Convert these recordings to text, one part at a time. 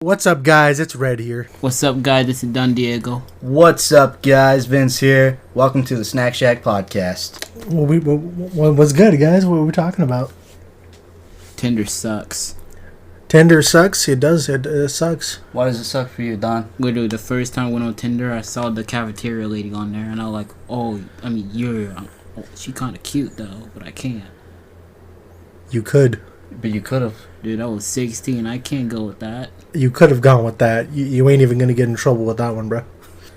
What's up, guys? It's Red here. What's up, guys? This is Don Diego. What's up, guys? Vince here. Welcome to the Snack Shack podcast. What's good, guys? What are we talking about? Tinder sucks. Tinder sucks. It does. It sucks. Why does it suck for you, Don? Literally, the first time I went on Tinder, I saw the cafeteria lady on there, and I was like, she kind of cute, though, but I can't. You could. But you could have. Dude, I was 16. I can't go with that. You could have gone with that. You ain't even gonna get in trouble with that one, bro.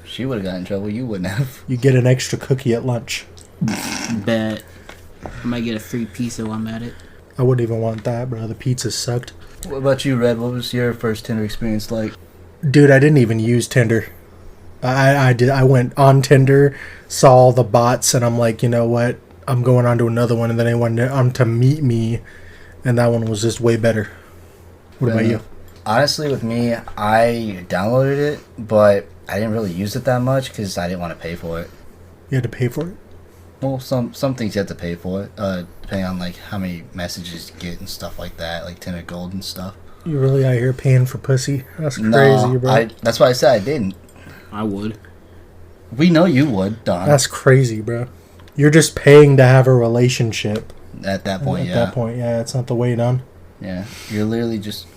She would have gotten in trouble. You wouldn't have. You get an extra cookie at lunch. Bet. I might get a free pizza while I'm at it. I wouldn't even want that, bro. The pizza sucked. What about you, Red? What was your first Tinder experience like? Dude, I didn't even use Tinder. I did. I went on Tinder, saw all the bots, and I'm like, you know what? I'm going on to another one, and then I went on to Meet Me, and that one was just way better. What about you? Honestly, with me, I downloaded it, but I didn't really use it that much because I didn't want to pay for it. You had to pay for it? Well, some things you have to pay for it, depending on like how many messages you get and stuff like that, like Tinder Gold and stuff. You really out here paying for pussy? That's crazy, bro. That's why I said I didn't. I would. We know you would, Don. That's crazy, bro. You're just paying to have a relationship. At that point, At that point, yeah, it's not the way done. Yeah, you're literally just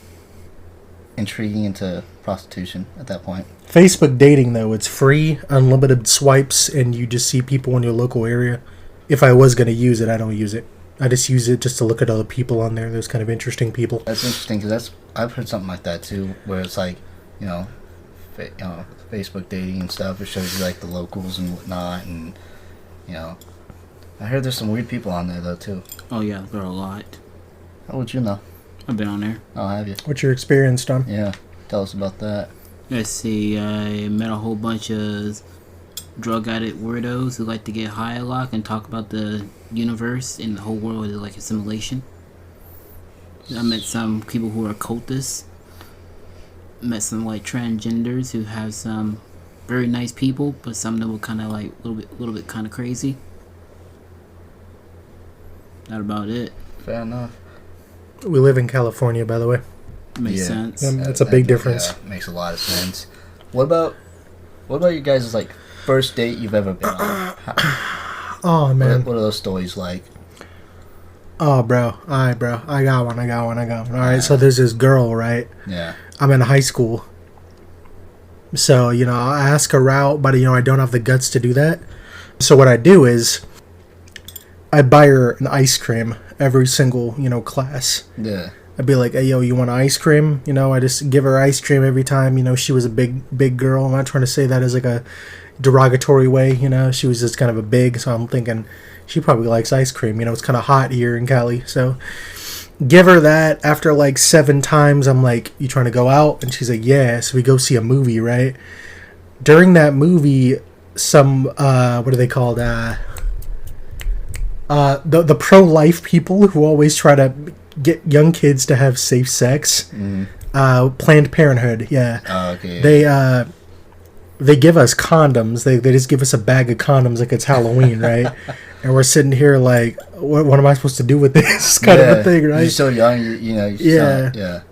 intriguing into prostitution at that point. Facebook dating, though, it's free, unlimited swipes, and you just see people in your local area. If I was going to use it, I don't use it. I just use it just to look at other people on there. There's kind of interesting people. That's interesting because I've heard something like that too, where it's like, Facebook dating and stuff. It shows you like the locals and whatnot, and I heard there's some weird people on there though too. Oh, yeah, there are a lot. How would you know? I've been on there. Oh, have you? What's your experience, Don? Yeah, tell us about that. Let's see, I met a whole bunch of drug addict weirdos who like to get high a lot and talk about the universe and the whole world is like a simulation. I met some people who are cultists. Met some like transgenders who have some very nice people, but some of them were kind of like a little bit kind of crazy. That about it. Fair enough. We live in California, by the way. Makes sense. That's a big difference. Yeah, makes a lot of sense. What about you guys' like first date you've ever been on? Oh, man. What are those stories like? Oh, bro. All right, bro. I got one. All right, so there's this girl, right? Yeah. I'm in high school. So, I'll ask her out, but, I don't have the guts to do that. So what I do is I buy her an ice cream every single, class. Yeah. I'd be like, hey, yo, you want ice cream? I just give her ice cream every time. She was a big girl. I'm not trying to say that as like a derogatory way. She was just kind of a big. So I'm thinking she probably likes ice cream. It's kind of hot here in Cali. So give her that. After like 7 times, I'm like, you trying to go out? And she's like, yeah. So we go see a movie, right? During that movie, some, what are they called? The pro-life people who always try to get young kids to have safe sex. Planned Parenthood, yeah. Oh, okay. They give us condoms. They just give us a bag of condoms like it's Halloween, right? And we're sitting here like, what am I supposed to do with this kind of a thing, right? You're so young, yeah.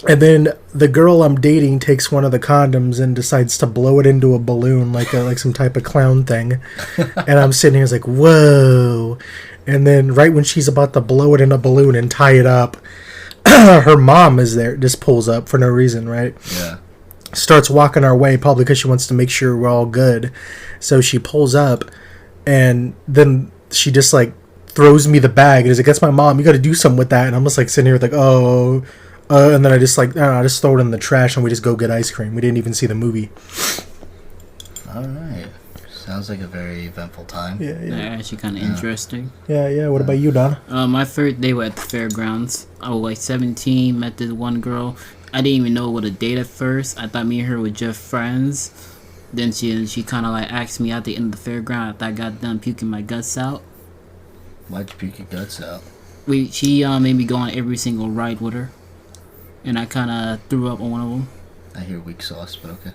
And then the girl I'm dating takes one of the condoms and decides to blow it into a balloon like some type of clown thing. And I'm sitting here like, whoa. And then right when she's about to blow it in a balloon and tie it up, her mom is there, just pulls up for no reason, right? Yeah. Starts walking our way, probably because she wants to make sure we're all good. So she pulls up, and then she just like throws me the bag and is like, that's my mom, you got to do something with that. And I'm just like sitting here like, oh. And then I just I just throw it in the trash and we just go get ice cream. We didn't even see the movie. All right. Sounds like a very eventful time. Yeah. Actually kind of interesting. Yeah. What about you, Don? My first day was at the fairgrounds. I was like 17, met this one girl. I didn't even know what a date at first. I thought me and her were just friends. Then she kind of like asked me out at the end of the fairground after I got done puking my guts out. Why'd you puke your guts out? She made me go on every single ride with her. And I kind of threw up on one of them. I hear weak sauce, but okay.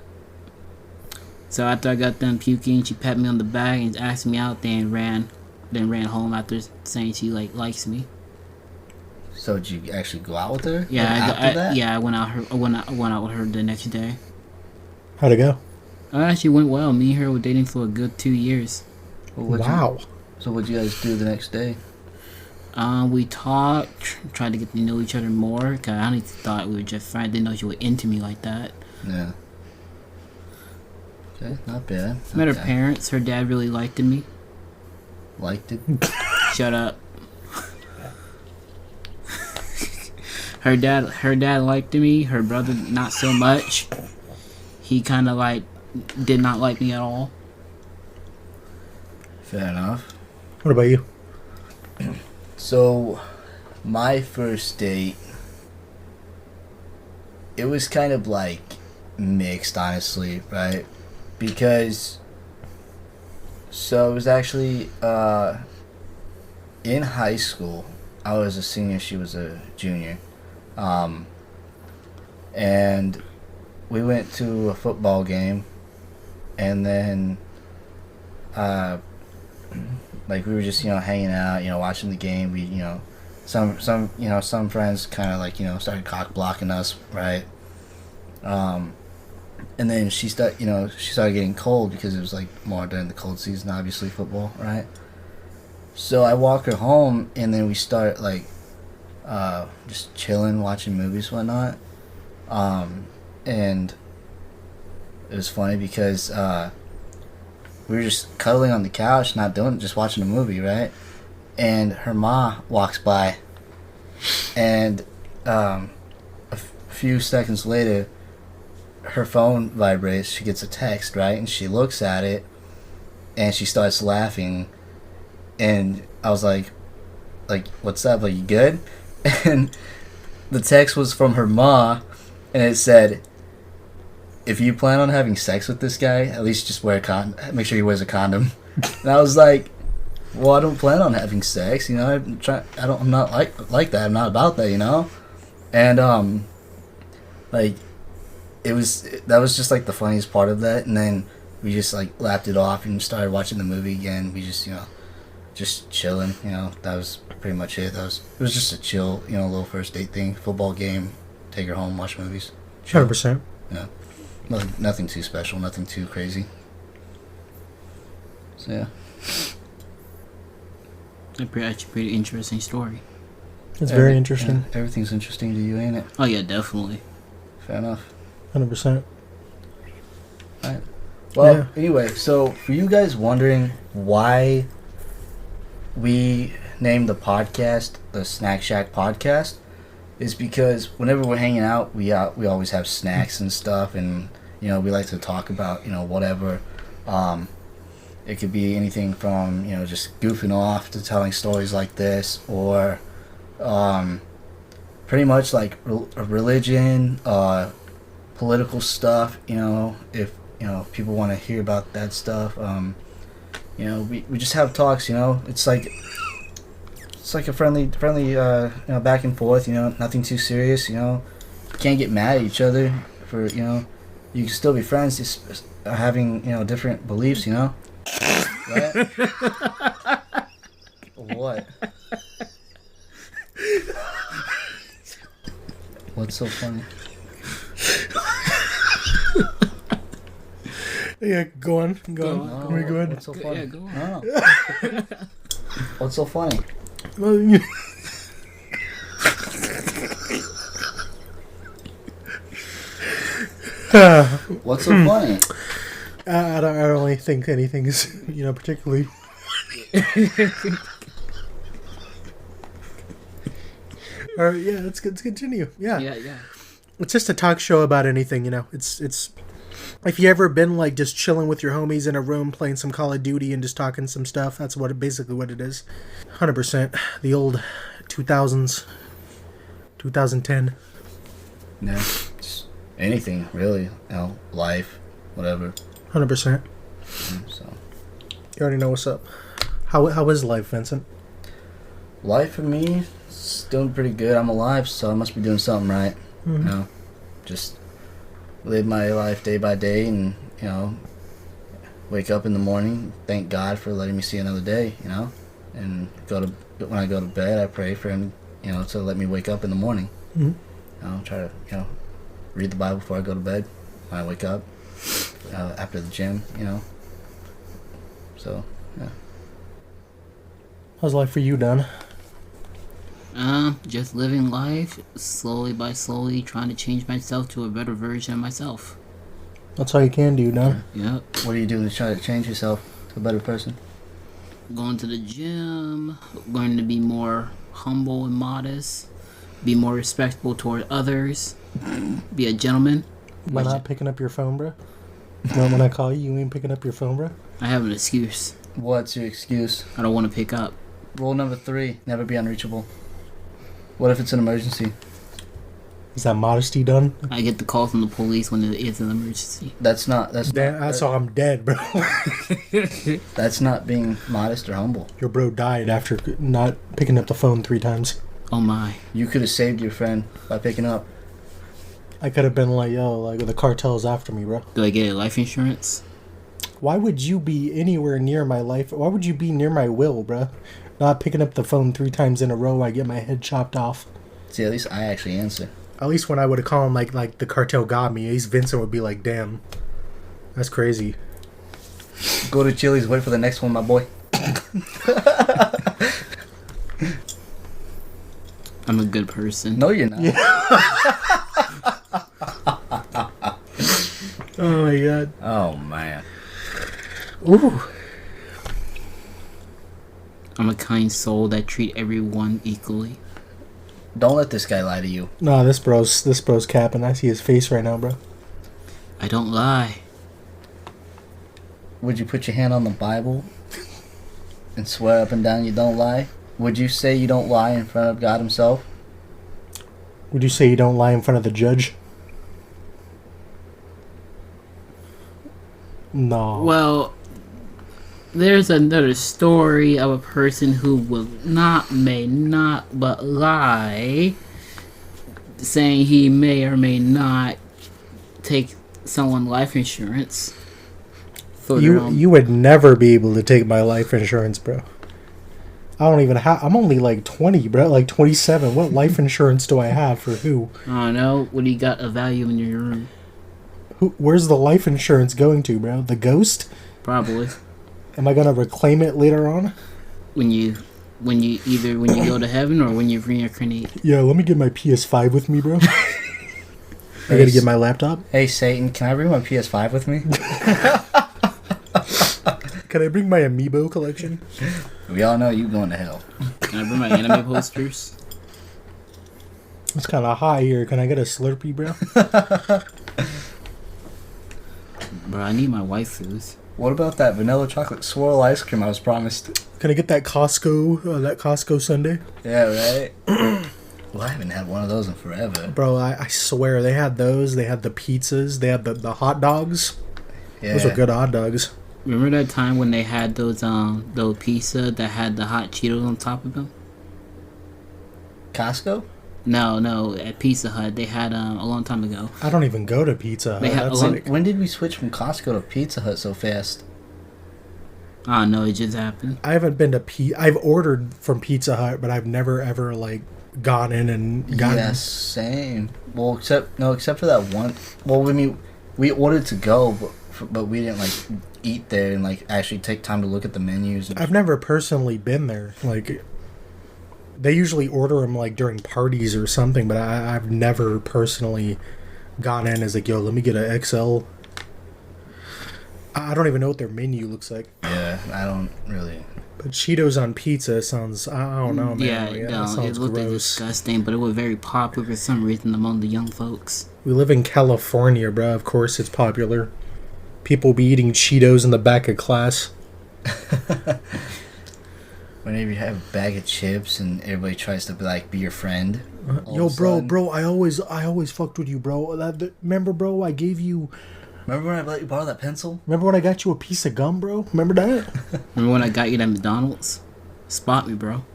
So after I got done puking, she pat me on the back and asked me out, then ran home after saying she likes me. So did you actually go out with her? Yeah, after that? I went out. I went out with her the next day. How'd it go? It actually went well. Me and her were dating for a good 2 years. Well, Wow. So what'd you guys do the next day? We talked, tried to get to know each other more. Cause I honestly thought we were just friends. Didn't know she was into me like that. Yeah. Okay, not bad. Not Met her bad. parents. Her dad really liked me. Liked it. Shut up. Her dad liked me. Her brother not so much. He kind of like did not like me at all. Fair enough. What about you? So, my first date, it was kind of like mixed, honestly, right? Because, so it was actually in high school. I was a senior, she was a junior. And we went to a football game, and then, like we were just hanging out, watching the game. We some friends kind of like started cock blocking us, right? And then she started getting cold because it was like more during the cold season, obviously football, right? So I walk her home, and then we start like just chilling, watching movies, whatnot. And it was funny because we were just cuddling on the couch, not doing, just watching a movie, right? And her ma walks by, and few seconds later, her phone vibrates. She gets a text, right? And she looks at it, and she starts laughing. And I was like, what's up? Are you good? And the text was from her ma, and it said, if you plan on having sex with this guy, at least just wear a condom. Make sure he wears a condom. And I was like, well, I don't plan on having sex. I'm not like that. I'm not about that. And like, that was just like the funniest part of that. And then we just like laughed it off and started watching the movie again. We just just chilling. That was pretty much it. It was just a chill, little first date thing. Football game, take her home, watch movies. 100%. Yeah. Nothing too special, nothing too crazy. So yeah. That's a pretty interesting story. It's very interesting. Yeah, everything's interesting to you, ain't it? Oh yeah, definitely. Fair enough. 100%. Alright. Well, Yeah. anyway, so for you guys wondering why we named the podcast the Snack Shack Podcast, is because whenever we're hanging out, we always have snacks and stuff, and we like to talk about whatever. It could be anything from just goofing off to telling stories like this, or pretty much like religion, political stuff. If people want to hear about that stuff, we just have talks. It's like a friendly back and forth. Nothing too serious. Can't get mad at each other for you can still be friends, just having different beliefs. Right? What? What's so funny? Yeah, go on. No, Are we good? What's so funny? Yeah, go on. No. What's so funny? Well, you- What's so funny? I don't really think anything is, particularly. All right, yeah, let's continue. Yeah. Yeah. It's just a talk show about anything, It's if you ever been like just chilling with your homies in a room playing some Call of Duty and just talking some stuff, that's basically what it is. 100%. The old 2000s, 2010. Yeah, just anything really. Life, whatever. 100%. So You already know what's up. How is life, Vincent? life for me is doing pretty good. I'm alive, so I must be doing something right. Mm-hmm. Just live my life day by day, and wake up in the morning, thank God for letting me see another day. And when I go to bed, I pray for him, to let me wake up in the morning. Mhm. Try to, read the Bible before I go to bed. When I wake up, after the gym, So, yeah. How's life for you, Don? Just living life slowly by slowly, trying to change myself to a better version of myself. That's all you can do, Don. Yep. What do you do to try to change yourself to a better person? Going to the gym, learning to be more humble and modest, be more respectful toward others, be a gentleman. By not picking up your phone, bro? When I call you, you ain't picking up your phone, bro? I have an excuse. What's your excuse? I don't want to pick up. Rule number 3, never be unreachable. What if it's an emergency? Is that modesty done? I get the call from the police when it is an emergency. That's That's all I'm dead, bro. That's not being modest or humble. Your bro died after not picking up the phone 3 times. Oh my. You could have saved your friend by picking up. I could have been like, yo, like the cartel's after me, bro. Do I get life insurance? Why would you be anywhere near my life? Why would you be near my will, bro? Not picking up the phone 3 times in a row, I get my head chopped off. See, at least I actually answer. At least when I would have called him like the cartel got me, at least Vincent would be like, damn, that's crazy. Go to Chili's, wait for the next one, my boy. I'm a good person. No, you're not. Yeah. Oh my god. Oh, man. Ooh. I'm a kind soul that treat everyone equally. Don't let this guy lie to you. No, this bro's capping. I see his face right now, bro. I don't lie. Would you put your hand on the Bible and swear up and down you don't lie? Would you say you don't lie in front of God himself? Would you say you don't lie in front of the judge? No. Well, there's another story of a person who may not but lie, saying he may or may not take someone life insurance. For their own. You would never be able to take my life insurance, bro. I don't even have. I'm only like 20, bro. Like 27. What life insurance do I have for who? I don't know. What do you got a value in your room? Where's the life insurance going to, bro? The ghost? Probably. Am I gonna reclaim it later on? When you go to heaven or when you reincarnate. Yeah, let me get my PS5 with me, bro. I gotta get my laptop. Hey, Satan, can I bring my PS5 with me? Can I bring my Amiibo collection? We all know you going to hell. Can I bring my anime posters? It's kind of hot here. Can I get a Slurpee, bro? Bro, I need my waifus. What about that vanilla chocolate swirl ice cream I was promised? Can I get that Costco sundae? Yeah, right? Well, I haven't had one of those in forever. Bro, I swear, they had those. They had the pizzas. They had the hot dogs. Yeah. Those were good hot dogs. Remember that time when they had those pizza that had the hot Cheetos on top of them? Costco? No, at Pizza Hut they had a long time ago. I don't even go to Pizza Hut. They had That's a lot- like, When did we switch from Costco to Pizza Hut so fast? I don't know, it just happened. I haven't been to I've ordered from Pizza Hut, but I've never ever like gone in and gotten. Yes, same. Well, except for that one. Well, I mean, we ordered to go, but we didn't like eat there and like actually take time to look at the menus. I've never personally been there. Like, they usually order them like during parties or something, but I've never personally gone in as like, yo, let me get an XL. I don't even know what their menu looks like. Yeah, I don't really. But Cheetos on pizza sounds, I don't know, man. Yeah, that no, it sounds looked gross. disgusting, but it was very popular for some reason among the young folks. We live in California, bro. Of course it's popular. People be eating Cheetos in the back of class. Whenever you have a bag of chips and everybody tries to be your friend. Yo, bro, I always fucked with you, bro. Remember, bro, I gave you... Remember when I let you borrow that pencil? Remember when I got you a piece of gum, bro? Remember that? Remember when I got you that McDonald's? Spot me, bro.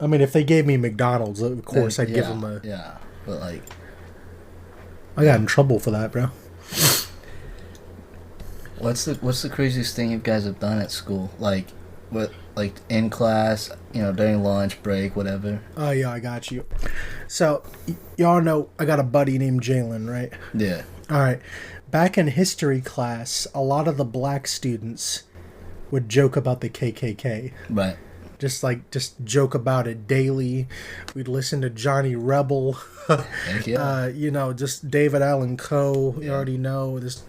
I mean, if they gave me McDonald's, of course I'd Yeah, give them a... Yeah, but like... I got in trouble for that, bro. What's the craziest thing you guys have done at school? Like, what, like in class, during lunch break, whatever. Oh yeah, I got you. So y'all know I got a buddy named Jalen, right? Yeah. All right. Back in history class, a lot of the black students would joke about the KKK. Right. Just joke about it daily. We'd listen to Johnny Rebel. Heck yeah. Just David Allen Coe. You already know this.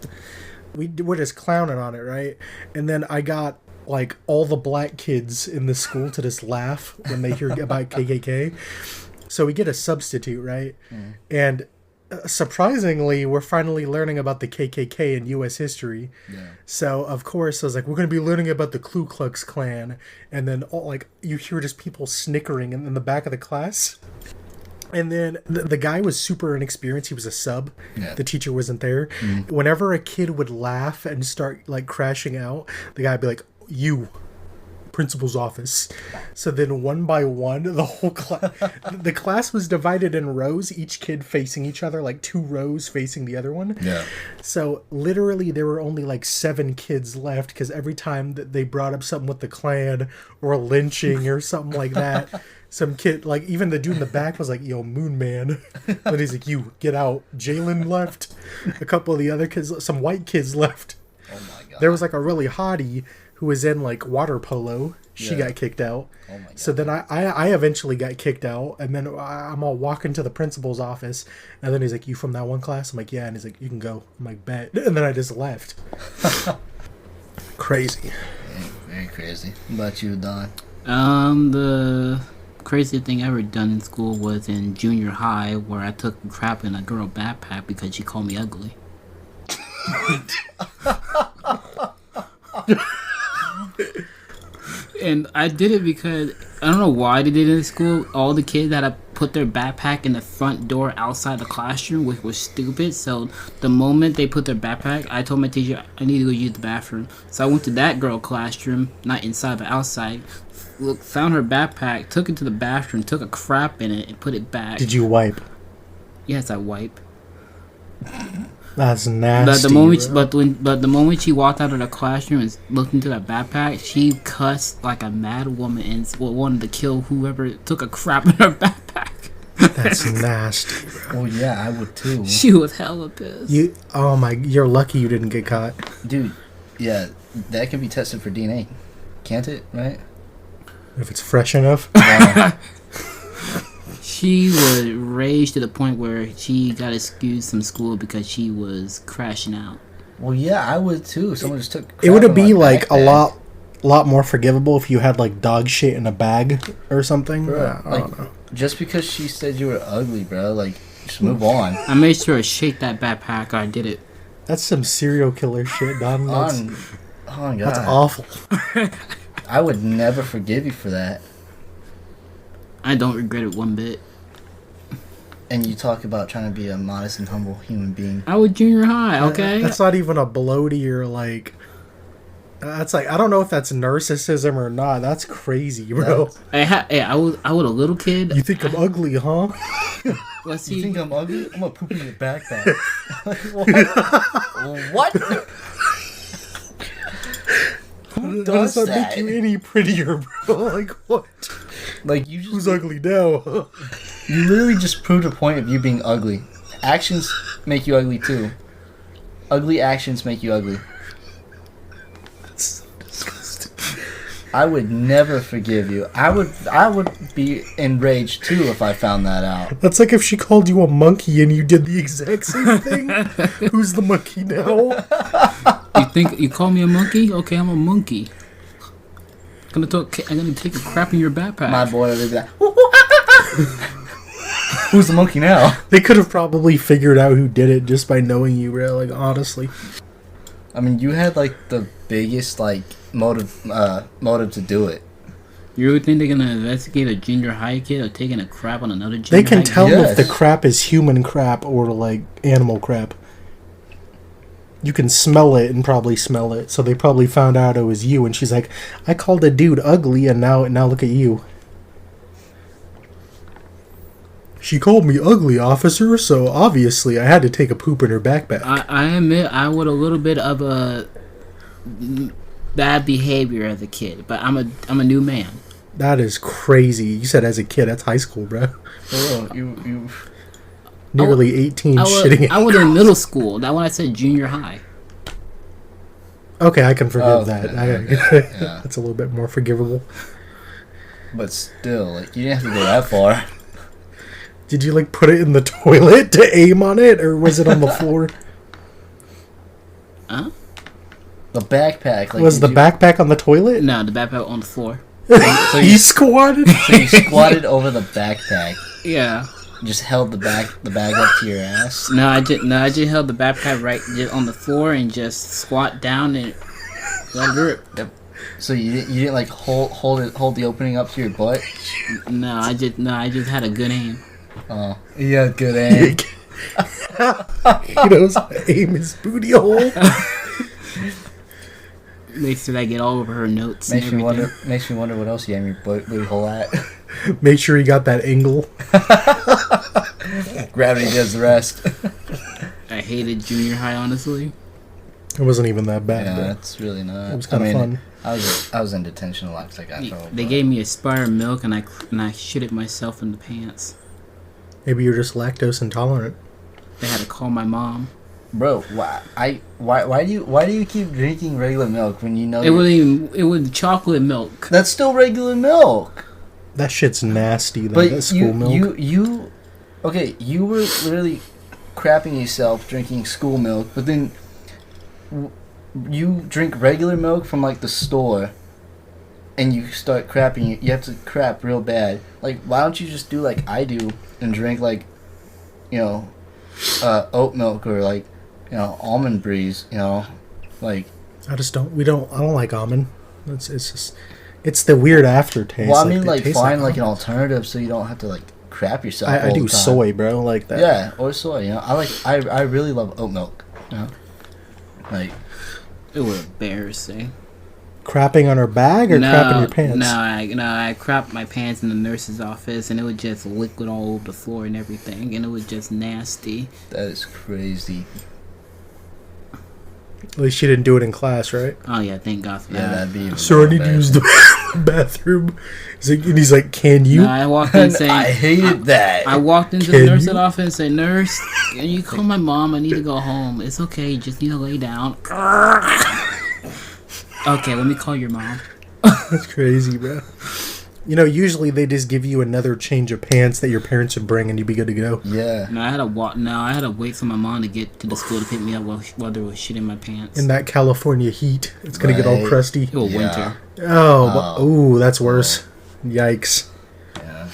We're just clowning on it, right? And then I got like all the black kids in the school to just laugh when they hear about KKK. So we get a substitute, right? And surprisingly, we're finally learning about the KKK in U.S. history. Yeah. So, of course, I was like, we're going to be learning about the Ku Klux Klan. And then, you hear just people snickering in the back of the class. And then the guy was super inexperienced. He was a sub. Yeah. The teacher wasn't there. Whenever a kid would laugh and start, crashing out, the guy would be like, you, principal's office. So then one by one, the whole class, the class was divided in rows, each kid facing each other, like 2 rows facing the other one. Yeah. So literally there were only 7 kids left because every time that they brought up something with the Klan or lynching or something like that, some kid, even the dude in the back was like, yo, Moon Man. And he's like, you, get out. Jalen left. A couple of the other kids, some white kids left. Oh my god. There was a really hottie who was in water polo. She Yeah. got kicked out. Oh my god. So then I eventually got kicked out, and then I'm all walking to the principal's office, and then he's like, you from that one class? I'm like, yeah. And he's like, you can go. I'm like, bet. And then I just left. Crazy. Very crazy. What about you, Don? The craziest thing I ever done in school was in junior high, where I took crap in a girl backpack because she called me ugly. And I did it because I don't know why they did it in school. All the kids had to put their backpack in the front door outside the classroom, which was stupid. So the moment they put their backpack, I told my teacher I need to go use the bathroom. So I went to that girl classroom, not inside but outside. Found her backpack, took it to the bathroom, took a crap in it, and put it back. Did you wipe? Yes, I wipe. That's nasty. But the moment she walked out of the classroom and looked into that backpack, she cussed like a mad woman and wanted to kill whoever took a crap in her backpack. That's nasty, bro. Oh yeah, I would too. She was hella pissed. You're lucky you didn't get caught. Dude, yeah, that can be tested for DNA. Can't it, right? If it's fresh enough. She was raged to the point where she got excused from school because she was crashing out. Well, yeah, I would too. Someone just took. It would crap be in my a backpack. lot more forgivable if you had dog shit in a bag or something. Bro, I don't know. Just because she said you were ugly, bro, just move on. I made sure to shake that backpack. I did it. That's some serial killer shit, Don. Oh my god, That's awful. I would never forgive you for that. I don't regret it one bit. And you talk about trying to be a modest and humble human being. I was junior high, okay? That's not even a blow to your That's I don't know if that's narcissism or not. That's crazy, bro. I was a little kid. You think I'm ugly, huh? Let's You see. think I'm ugly? I'm gonna poop in your backpack. What? Who How does does that that? make you any prettier, bro? What? You just Who's ugly now? You literally just proved a point of you being ugly. Actions make you ugly too. Ugly actions make you ugly. That's so disgusting. I would never forgive you. I would be enraged too if I found that out. That's like if she called you a monkey and you did the exact same thing. Who's the monkey now? You think you call me a monkey? Okay, I'm a monkey. I'm gonna take a crap in your backpack. My boy would be like, who's the monkey now? They could have probably figured out who did it just by knowing you, bro. Honestly. I mean, you had the biggest motive to do it. You really think they're gonna investigate a junior high kid or taking a crap on another junior They can high tell kid? Yes. if the crap is human crap or animal crap. You can smell it and probably smell it. So they probably found out it was you, and she's like, I called a dude ugly, and now look at you. She called me ugly, officer, so obviously I had to take a poop in her backpack. I admit I would a little bit of a bad behavior as a kid, but I'm a new man. That is crazy. You said as a kid. That's high school, bro. Oh, you. Nearly 18 I shitting. was in middle school. That when I said junior high. Okay, I can forgive that. Yeah. That's a little bit more forgivable. But still, like, you didn't have to go that far. Did you like put it in the toilet to aim on it, or was it on the floor? Huh? The backpack. Like, Was the backpack on the toilet? No, the backpack on the floor. So You squatted. So you squatted over the backpack. Yeah. Just held the bag up to your ass. No, I just held the backpack right just on the floor and just squat down and let it rip. Yep. So you didn't like hold the opening up to your butt. No, I just had a good aim. Oh, you had good aim. He knows how to aim his booty hole. Make sure I get all over her notes. Makes and me everything. makes me wonder what else you aim your booty hole at. Make sure he got that angle. Gravity does the rest. I hated junior high, honestly. It wasn't even that bad. Yeah, Bro. that's really not. It was kind of fun. I was in detention a lot because I got in trouble. They gave me Aspire milk and I shit it myself in the pants. Maybe you're just lactose intolerant. They had to call my mom. Bro, why do you keep drinking regular milk when you know It was chocolate milk. that's still regular milk? That shit's nasty. Though, But that school milk. Okay, you were literally crapping yourself drinking school milk, but then you drink regular milk from like the store, and you start crapping. You have to crap real bad. Like, why don't you just do like I do and drink like, oat milk or like, almond breeze. Like. I just don't. I don't like almond. It's just. It's the weird aftertaste. Well, I mean, it like tastes find like an almond. alternative so you don't have to like crap yourself. I all do the time. soy, bro. Like that. Yeah, or soy. I really love oat milk. Like. It was embarrassing. Crapping on her bag or crapping your pants? No, I crapped my pants in the nurse's office and it was just liquid all over the floor and everything and it was just nasty. That is crazy. At least she didn't do it in class, right? Oh yeah, thank God for Yeah, that. that'd be. So I need to use the bathroom. He's like, can you? No, I walked in saying I hated that. I walked into Can the nurse's you? office and said, "Nurse, can you call my mom? I need to go home. It's okay, just need to lay down." Okay, let me call your mom. That's crazy, bro. Usually they just give you another change of pants that your parents would bring and you'd be good to go. Yeah. No, I had to walk. No, I had to wait for my mom to get to the school to pick me up while there was shit in my pants. In that California heat, it's going to get all Right. crusty. It was Yeah. winter. Oh, ooh, that's worse. Yikes. Yeah.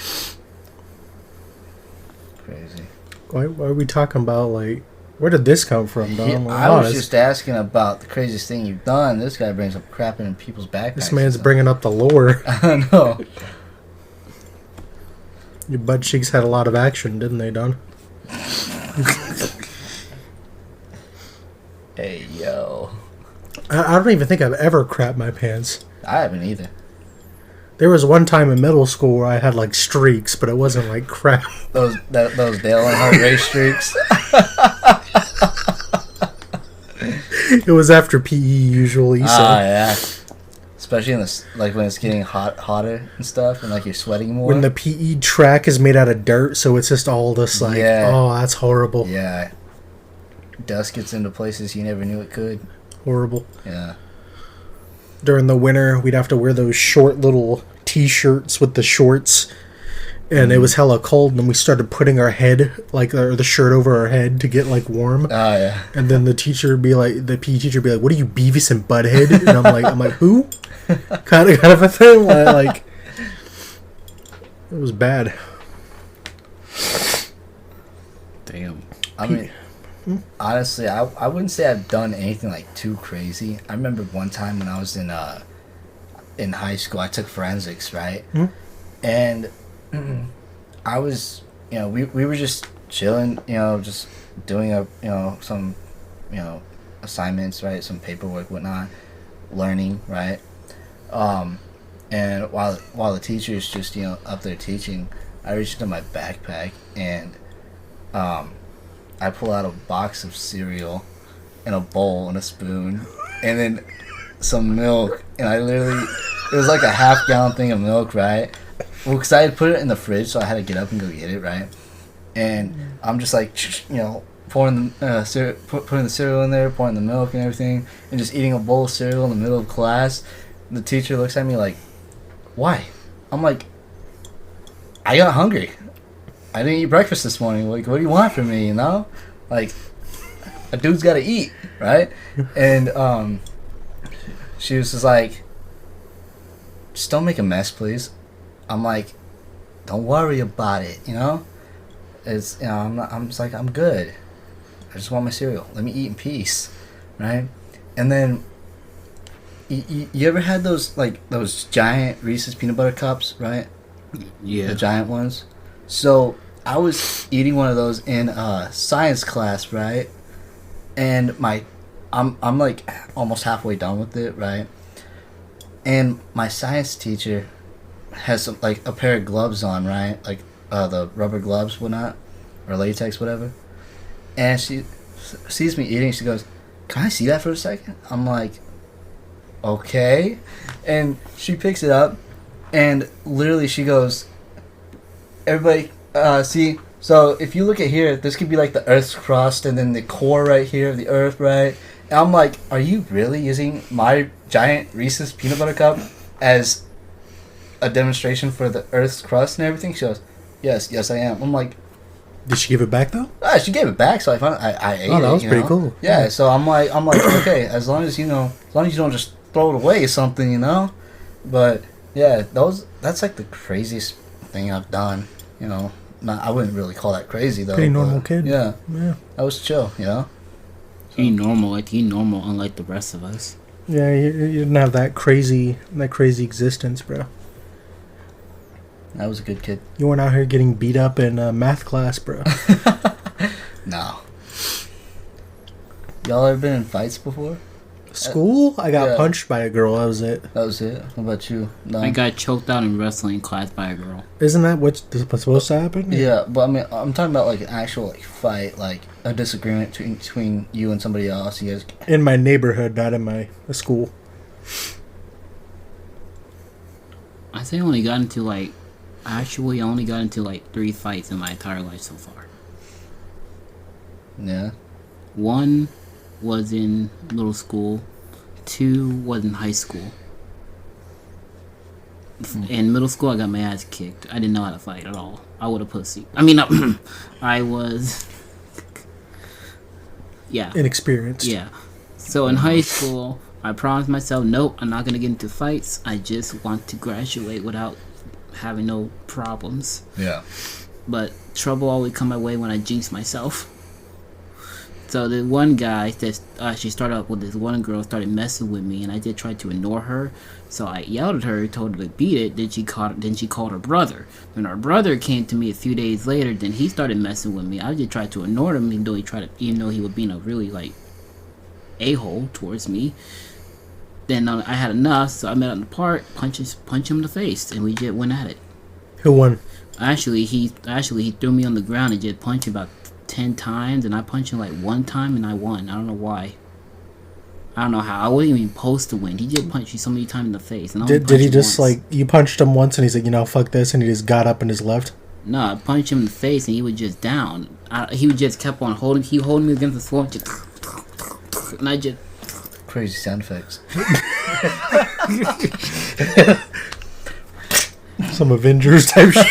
Crazy. Why are we talking about, like, where did this come from, Don? Like, I was honest. just asking about the craziest thing you've done. This guy brings up crapping in people's backpacks. This man's bringing up the lore. I know. Your butt cheeks had a lot of action, didn't they, Don? Hey, yo. I don't even think I've ever crapped my pants. I haven't either. There was one time in middle school where I had, like, streaks, but it wasn't, like, crap. Those Dale Earnhardt race streaks. It was after PE usually, so... Yeah. Especially in this, like when it's getting hotter and stuff, and like you're sweating more. When the PE track is made out of dirt, so it's just all this, like, Yeah. oh, that's horrible. Yeah. Dust gets into places you never knew it could. Horrible. Yeah. During the winter, we'd have to wear those short little T-shirts with the shorts, and it was hella cold, and we started putting our head, like, or the shirt over our head to get, like, warm. Oh yeah. And then the teacher would be like, the PE teacher would be like, "What are you, Beavis and Butthead?" And I'm like, who? kind of a thing. Like, it was bad. Damn. I mean, honestly, I wouldn't say I've done anything like too crazy. I remember one time when I was in high school, I took forensics, right? And I was, we were just chilling, just doing some, assignments, right? Some paperwork, whatnot, learning, right? And while the teacher's just, up there teaching, I reached into my backpack and, I pull out a box of cereal and a bowl and a spoon, and then some milk, and I literally, it was like a half-gallon thing of milk, right? Well, because I had put it in the fridge, so I had to get up and go get it, right? And I'm just like, pouring the putting the cereal in there, pouring the milk and everything, and just eating a bowl of cereal in the middle of class. The teacher looks at me like, "Why?" I'm like, "I got hungry. I didn't eat breakfast this morning. Like, what do you want from me? You know, like, a dude's got to eat, right?" And she was just like, "Just don't make a mess, please." I'm like, "Don't worry about it, you know. It's I'm just like, I'm good. I just want my cereal. Let me eat in peace, right?" And then, you ever had those giant Reese's peanut butter cups, right? Yeah. The giant ones. So I was eating one of those in science class, right? And I'm like almost halfway done with it, right? And my science teacher has some, like, a pair of gloves on, right? Like the rubber gloves, whatnot, or latex, whatever. And she sees me eating. She goes, "Can I see that for a second?" I'm like, "Okay." And she picks it up, and literally she goes, "Everybody, see. So if you look at here, this could be like the Earth's crust, and then the core right here of the Earth, right?" And I'm like, "Are you really using my giant Reese's peanut butter cup as a demonstration for the Earth's crust and everything?" She goes, yes, I am." I'm like, Did she give it back though? she gave it back, so I ate it. Oh, that was you pretty know? cool. Yeah, so I'm like, okay, as long as you don't just throw it away or something, you know. But yeah, that's like the craziest thing I've done, you know. I wouldn't really call that crazy though. Pretty normal kid. Yeah, Yeah. that was chill, you know. He normal, unlike the rest of us. Yeah, you didn't have that crazy existence, bro. I was a good kid. You weren't out here getting beat up in math class, bro. No. Y'all ever been in fights before? School? I got Yeah. punched by a girl. That was it. That was it. What about you? No. I got choked out in wrestling class by a girl. Isn't that what's supposed to happen? Yeah, but I mean, I'm talking about like an actual fight, like a disagreement between you and somebody else. You guys. In my neighborhood, not in my school. I think I only got into like 3 fights in my entire life so far. Yeah. 1 was in middle school. 2 was in high school. In middle school, I got my ass kicked. I didn't know how to fight at all. I was a pussy. I mean, I was. Yeah. Inexperienced. Yeah. So in high school, I promised myself, nope, I'm not gonna get into fights. I just want to graduate without having no problems. Yeah. But trouble always come my way when I jinx myself. So the one guy that she started up with, this one girl started messing with me, and I did try to ignore her. So I yelled at her, told her to beat it. Then she called her brother. When her brother came to me a few days later, then he started messing with me. I just tried to ignore him, even though he was being a really like a-hole towards me. Then I had enough, so I met out in the park, punch him in the face, and we just went at it. Who won? Actually, he threw me on the ground and just punched about 10 times, and I punched him like 1 time, and I won. I don't know why. I don't know how. I wasn't even supposed to win. He just punched me so many times in the face. And I only Did punched he him just once. like, you punched him once and he's like, fuck this, and he just got up and just left? No, I punched him in the face, and he was just down. He would just kept on holding me against the floor, just, and I just. Crazy sound effects. Some Avengers type shit.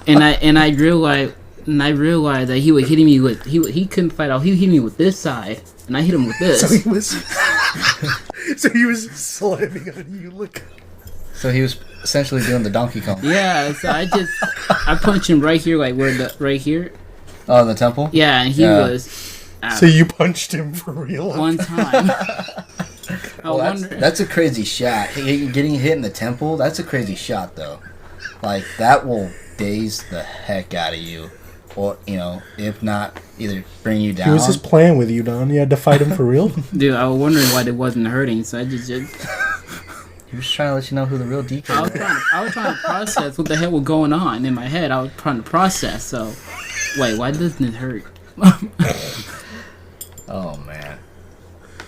And I realized that he was hitting me with he couldn't fight out. He hit me with this side, and I hit him with this. So he was slamming on you. Look. So he was essentially doing the Donkey Kong. Yeah, so I punched him right here, like right here. Oh, in the temple? Yeah, and he was. So you punched him for real? One time. That's a crazy shot. Getting hit in the temple, that's a crazy shot, though. Like, that will daze the heck out of you. Or, if not, either bring you down. He was just playing with you, Don. You had to fight him for real? Dude, I was wondering why it wasn't hurting, so I just He was trying to let you know who the real DK is. I was trying to process what the hell was going on in my head. I was trying to process, so... Wait, why doesn't it hurt? Oh, man.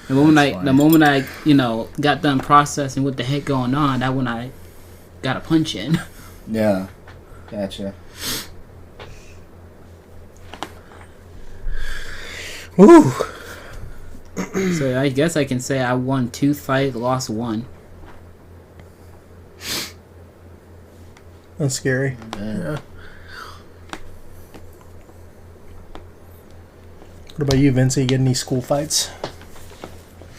The moment That's I, funny. the moment I, got done processing what the heck going on, that when I got a punch in. Yeah, gotcha. Ooh. So I guess I can say I won 2 fights, lost 1. That's scary. Yeah. What about you, Vince? You get any school fights?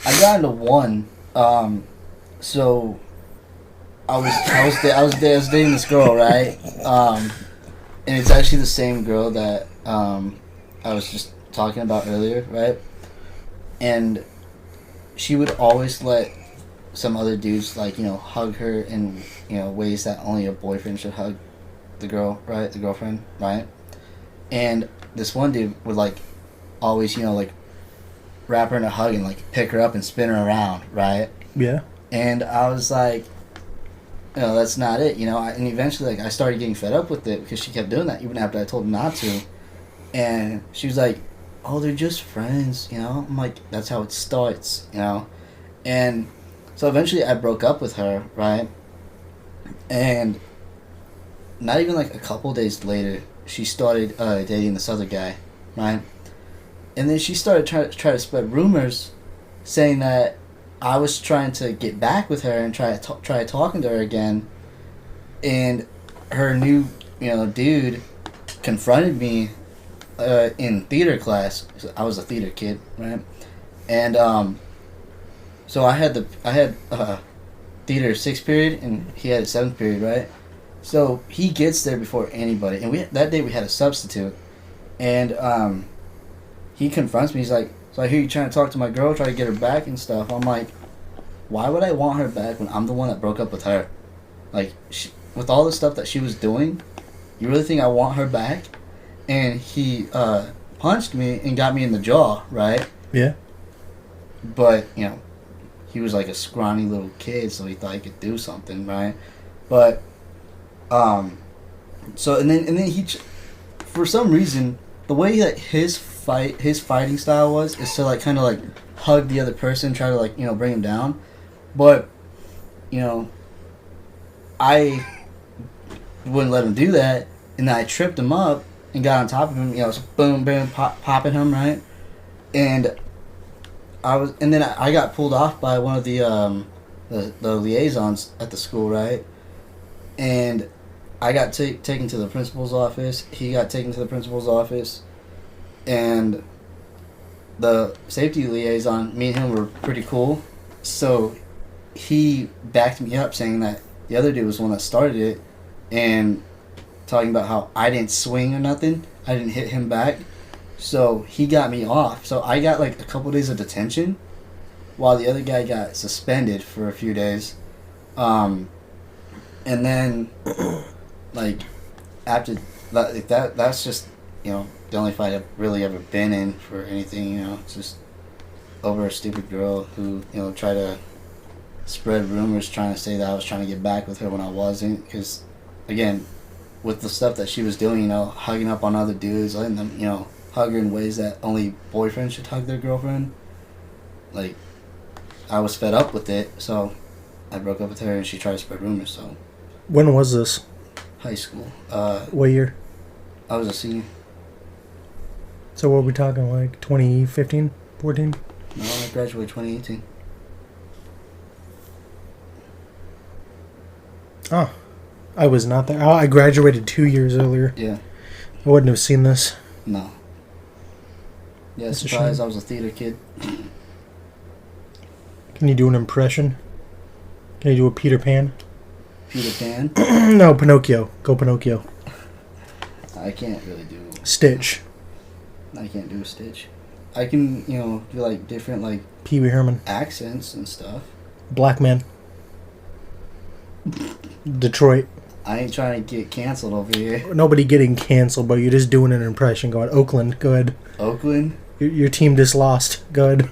I got into one. So I was dating this girl, right? And it's actually the same girl that I was just talking about earlier, right? And she would always let some other dudes hug her in ways that only a boyfriend should hug the girl, right? The girlfriend, right? And this one dude would always wrap her in a hug and pick her up and spin her around, right? Yeah. And I was like, that's not it, and eventually I started getting fed up with it because she kept doing that even after I told her not to. And she was like, oh, they're just friends, I'm like, that's how it starts, and so eventually I broke up with her, right? And not even a couple days later, she started dating this other guy, right? And then she started try to spread rumors saying that I was trying to get back with her and try talking to her again. And her new, dude confronted me in theater class. I was a theater kid, right? And so I had theater 6th period and he had a 7th period, right? So he gets there before anybody, and that day we had a substitute, and he confronts me. He's like, so I hear you trying to talk to my girl, try to get her back and stuff. I'm like, why would I want her back when I'm the one that broke up with her? With all the stuff that she was doing, you really think I want her back? And he punched me and got me in the jaw, right? Yeah. But, he was like a scrawny little kid, so he thought he could do something, right? But, so, and then he, for some reason, the way that his fighting style was, is to kind of hug the other person, try to bring him down. But, I wouldn't let him do that, and then I tripped him up and got on top of him, so boom, boom, popping him, right? And then I got pulled off by one of the liaisons at the school, right? And I got taken to the principal's office. He got taken to the principal's office, and the safety liaison, me and him were pretty cool. So he backed me up, saying that the other dude was the one that started it, and talking about how I didn't swing or nothing. I didn't hit him back. So he got me off. So I got a couple days of detention, while the other guy got suspended for a few days. And then, after that's just, the only fight I've really ever been in for anything, it's just over a stupid girl who, tried to spread rumors trying to say that I was trying to get back with her when I wasn't. Because, again, with the stuff that she was doing, hugging up on other dudes, letting them, hug her in ways that only boyfriends should hug their girlfriend. I was fed up with it, so I broke up with her and she tried to spread rumors, so. When was this? High school. What year? I was a senior. So what are we talking, 2015, 14? No, I graduated 2018. Oh, I was not there. Oh, I graduated 2 years earlier. Yeah. I wouldn't have seen this. No. Yeah, That's a surprise, shame. I was a theater kid. Can you do an impression? Can you do a Peter Pan? Peter Pan. No, Pinocchio. Go Pinocchio. I can't really do... Stitch. I can't do a Stitch. I can, do, different, Pee Wee Herman. accents and stuff. Black Man. Detroit. I ain't trying to get canceled over here. Nobody getting canceled, but you're just doing an impression. Going, Oakland, go ahead. Oakland? Your team just lost. Go ahead.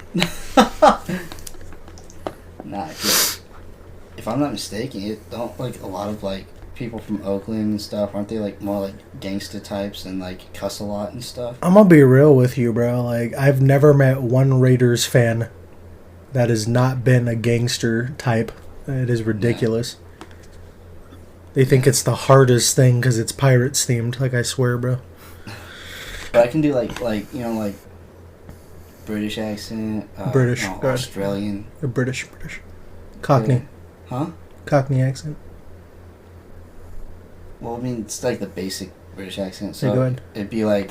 Nah, 'cause if I'm not mistaken, a lot of people from Oakland and stuff, aren't they more gangster types and cuss a lot and stuff? I'm gonna be real with you, bro. I've never met one Raiders fan. that has not been a gangster type. It is ridiculous. They think it's the hardest thing because it's pirates themed. Like, I swear, bro. But I can do like British accent. British, no, go ahead. Australian. A British. Cockney. Huh? Cockney accent. Well, I mean, it's like the basic British accent. So Yeah, go ahead. it'd be like,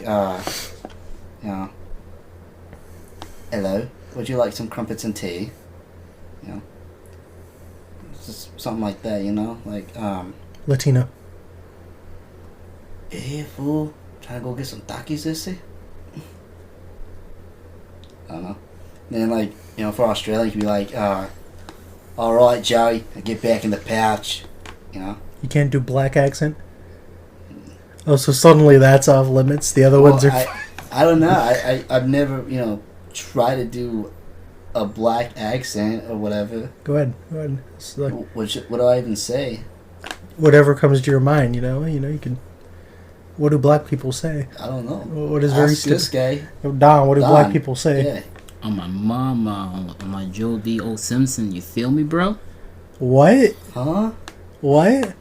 hello, would you like some crumpets and tea? You know, just something like that. You know, like, Latino. hey fool, trying to go get some takis this day? I don't know. Then like, for Australian, you could be like, all right, Joey, get back in the pouch. You know. You can't do black accent? Oh, so suddenly that's off limits. The other ones are... I don't know. I've never, tried to do a black accent or whatever. Go ahead. It's like, What do I even say? whatever comes to your mind, you can... What do black people say? I don't know. What is very Ask this guy. Don, what do Don. black people say? Yeah. On my mama, on my Joe D. O. Simpson, you feel me, bro? What? Huh? What?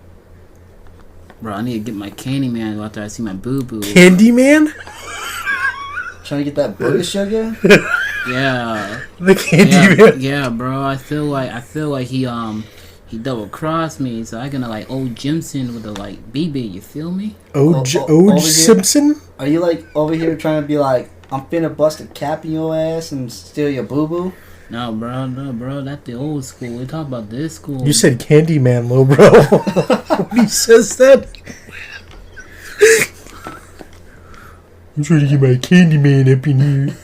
Bro, I need to get my Candyman after I see my boo-boo. Candyman? Trying to get that booger sugar? Yeah. The Candyman? Yeah, bro. I feel like he double crossed me, so I gonna like old Jimson with the like BB, you feel me? Oj over here? Simpson? Are you like over here trying to be like, I'm finna bust a cap in your ass and steal your boo boo? No, bro, that's the old school. We talk about this school. You said Candyman, little bro. When he says that. I'm trying to get my Candyman up in here.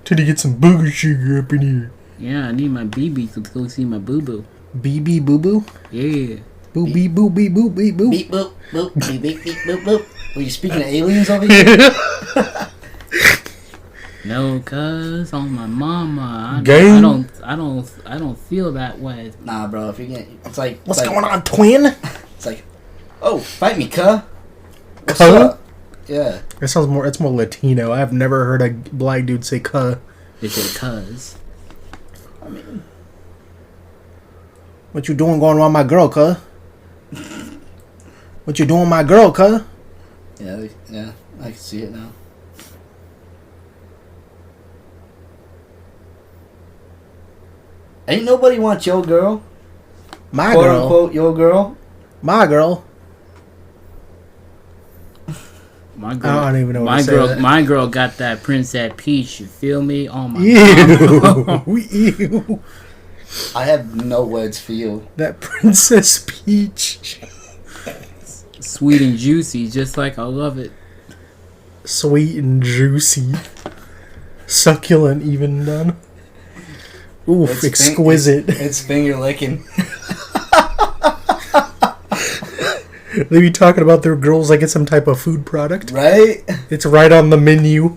Trying to get some booger sugar up in here. Yeah, I need my BB to go see my boo-boo. BB Boo Boo? Yeah. Boo beep boo beep boo beep boo. Beep boop boop beep beep beep boop boop. Were you speaking to aliens over here? No, cuz on my mama, Gang. I don't feel that way. Nah, bro. If you get, it's like, What's like, going on, twin? It's like, oh, fight me, cuh. What's Cuh? up? Yeah. That sounds more. It's more Latino. I've never heard a black dude say "cuh." They say cuz. I mean, What you doing going around my girl, cuh? What you doing, my girl, cuh? yeah, I can see it now. Ain't nobody want your girl. My Quote girl. unquote, your girl. My girl. My girl, I don't even know what to say to that. My girl got that Princess Peach. You feel me? Oh my god. Ew. Ew. I have no words for you. That Princess Peach. Sweet and juicy, just like I love it. Sweet and juicy. Succulent, even done. Oof, It's exquisite. It's finger licking. They be talking about their girls like it's some type of food product. Right? It's right on the menu.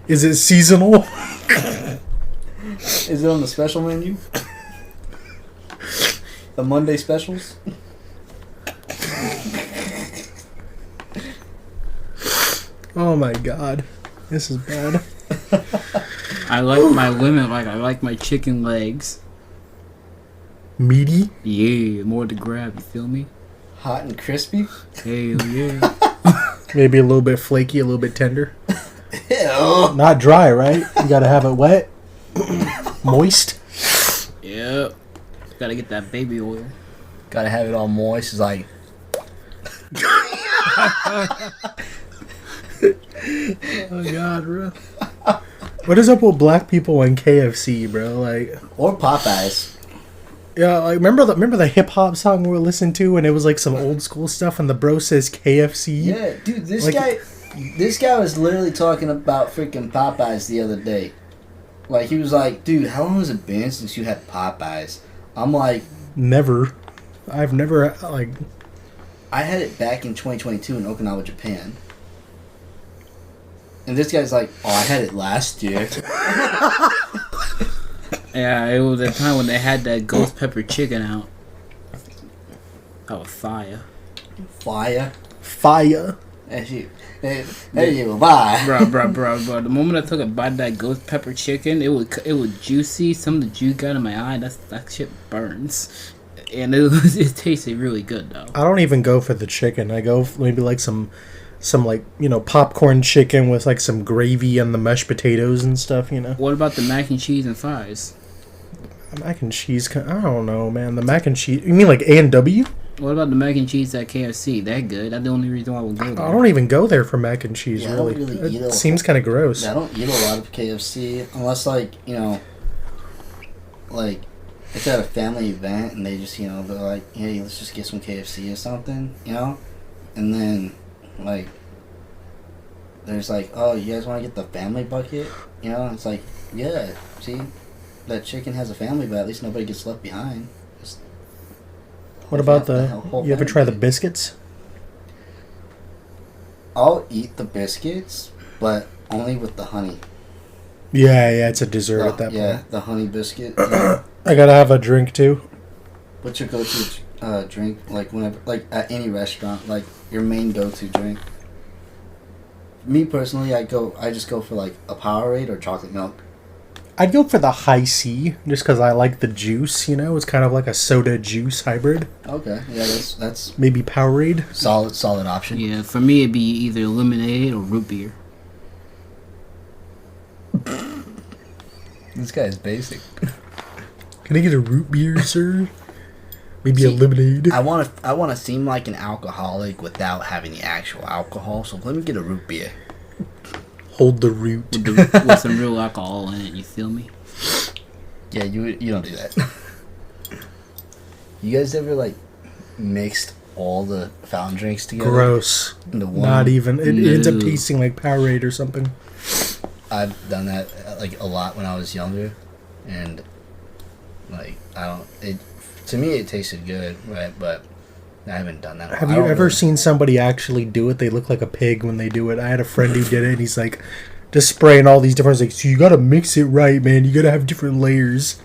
Is it seasonal? Is it on the special menu? The Monday specials? Oh my god. This is bad. I like my women like I like my chicken legs. Meaty? Yeah, more to grab. You feel me? Hot and crispy? Hell yeah. Maybe a little bit flaky, a little bit tender. Ew. Not dry, right? You gotta have it wet. Moist. Yep. Gotta get that baby oil. Gotta have it all moist. It's like, Oh god, bro. What is up with black people and KFC, bro? Like, or Popeyes. yeah, like remember the hip hop song we were listening to, and it was like some old school stuff, and the bro says KFC. Yeah, dude, this Like- guy was literally talking about freaking Popeyes the other day. Like, he was like, dude, how long has it been since you had Popeyes? I'm like, Never. I've never like. I had it back in 2022 in Okinawa, Japan. And this guy's like, oh, I had it last year. Yeah, it was a time when they had that ghost pepper chicken out. That was fire. Fire. Fire. There you bye. Bro. The moment I took a bite of that ghost pepper chicken, it was juicy. Some of the juice got in my eye. That shit burns, and it tasted really good though. I don't even go for the chicken. I go for maybe like some like, you know, popcorn chicken with like some gravy and the mashed potatoes and stuff, you know. What about the mac and cheese and fries? Mac and cheese, I don't know, man. The mac and cheese, you mean like A&W? What about the mac and cheese at KFC? That good? That's the only reason why I would go there. I don't even go there for mac and cheese, Yeah, I really. don't really eat It seems kind of gross. I don't eat a lot of KFC unless, like, you know, like, it's at a family event and they just, you know, they're like, hey, let's just get some KFC or something, you know? And then, like, there's like, oh, you guys want to get the family bucket? You know, it's like, yeah, see, that chicken has a family, but at least nobody gets left behind. Just What about whole you ever family try the bucket. biscuits? I'll eat the biscuits, but only with the honey. Yeah, it's a dessert at that Yeah, point. the honey biscuit. Yeah. I gotta have a drink too. What's your go-to drink? Like whenever, like at any restaurant, like your main go-to drink. Me personally, I just go for like a Powerade or chocolate milk. I'd go for the high C just because I like the juice. You know, it's kind of like a soda juice hybrid. Okay, yeah, that's Maybe Powerade. solid option. Yeah, for me it'd be either lemonade or root beer. This guy's basic. Can I get a root beer, sir? Maybe a See, lemonade. I want to seem like an alcoholic without having the actual alcohol. So let me get a root beer. Hold the root. With some real alcohol in it, you feel me? Yeah, you don't do that. You guys ever like mixed all the fountain drinks together? Gross. Into one? Not even. It ends up No. tasting like Powerade or something. I've done that like a lot when I was younger, and like I don't. It to me it tasted good, right? But I haven't done that. Have I you don't ever really- seen somebody actually do it? They look like a pig when they do it. I had a friend who did it, and he's like, just spraying all these different. Like, so you gotta mix it right, man. You gotta have different layers.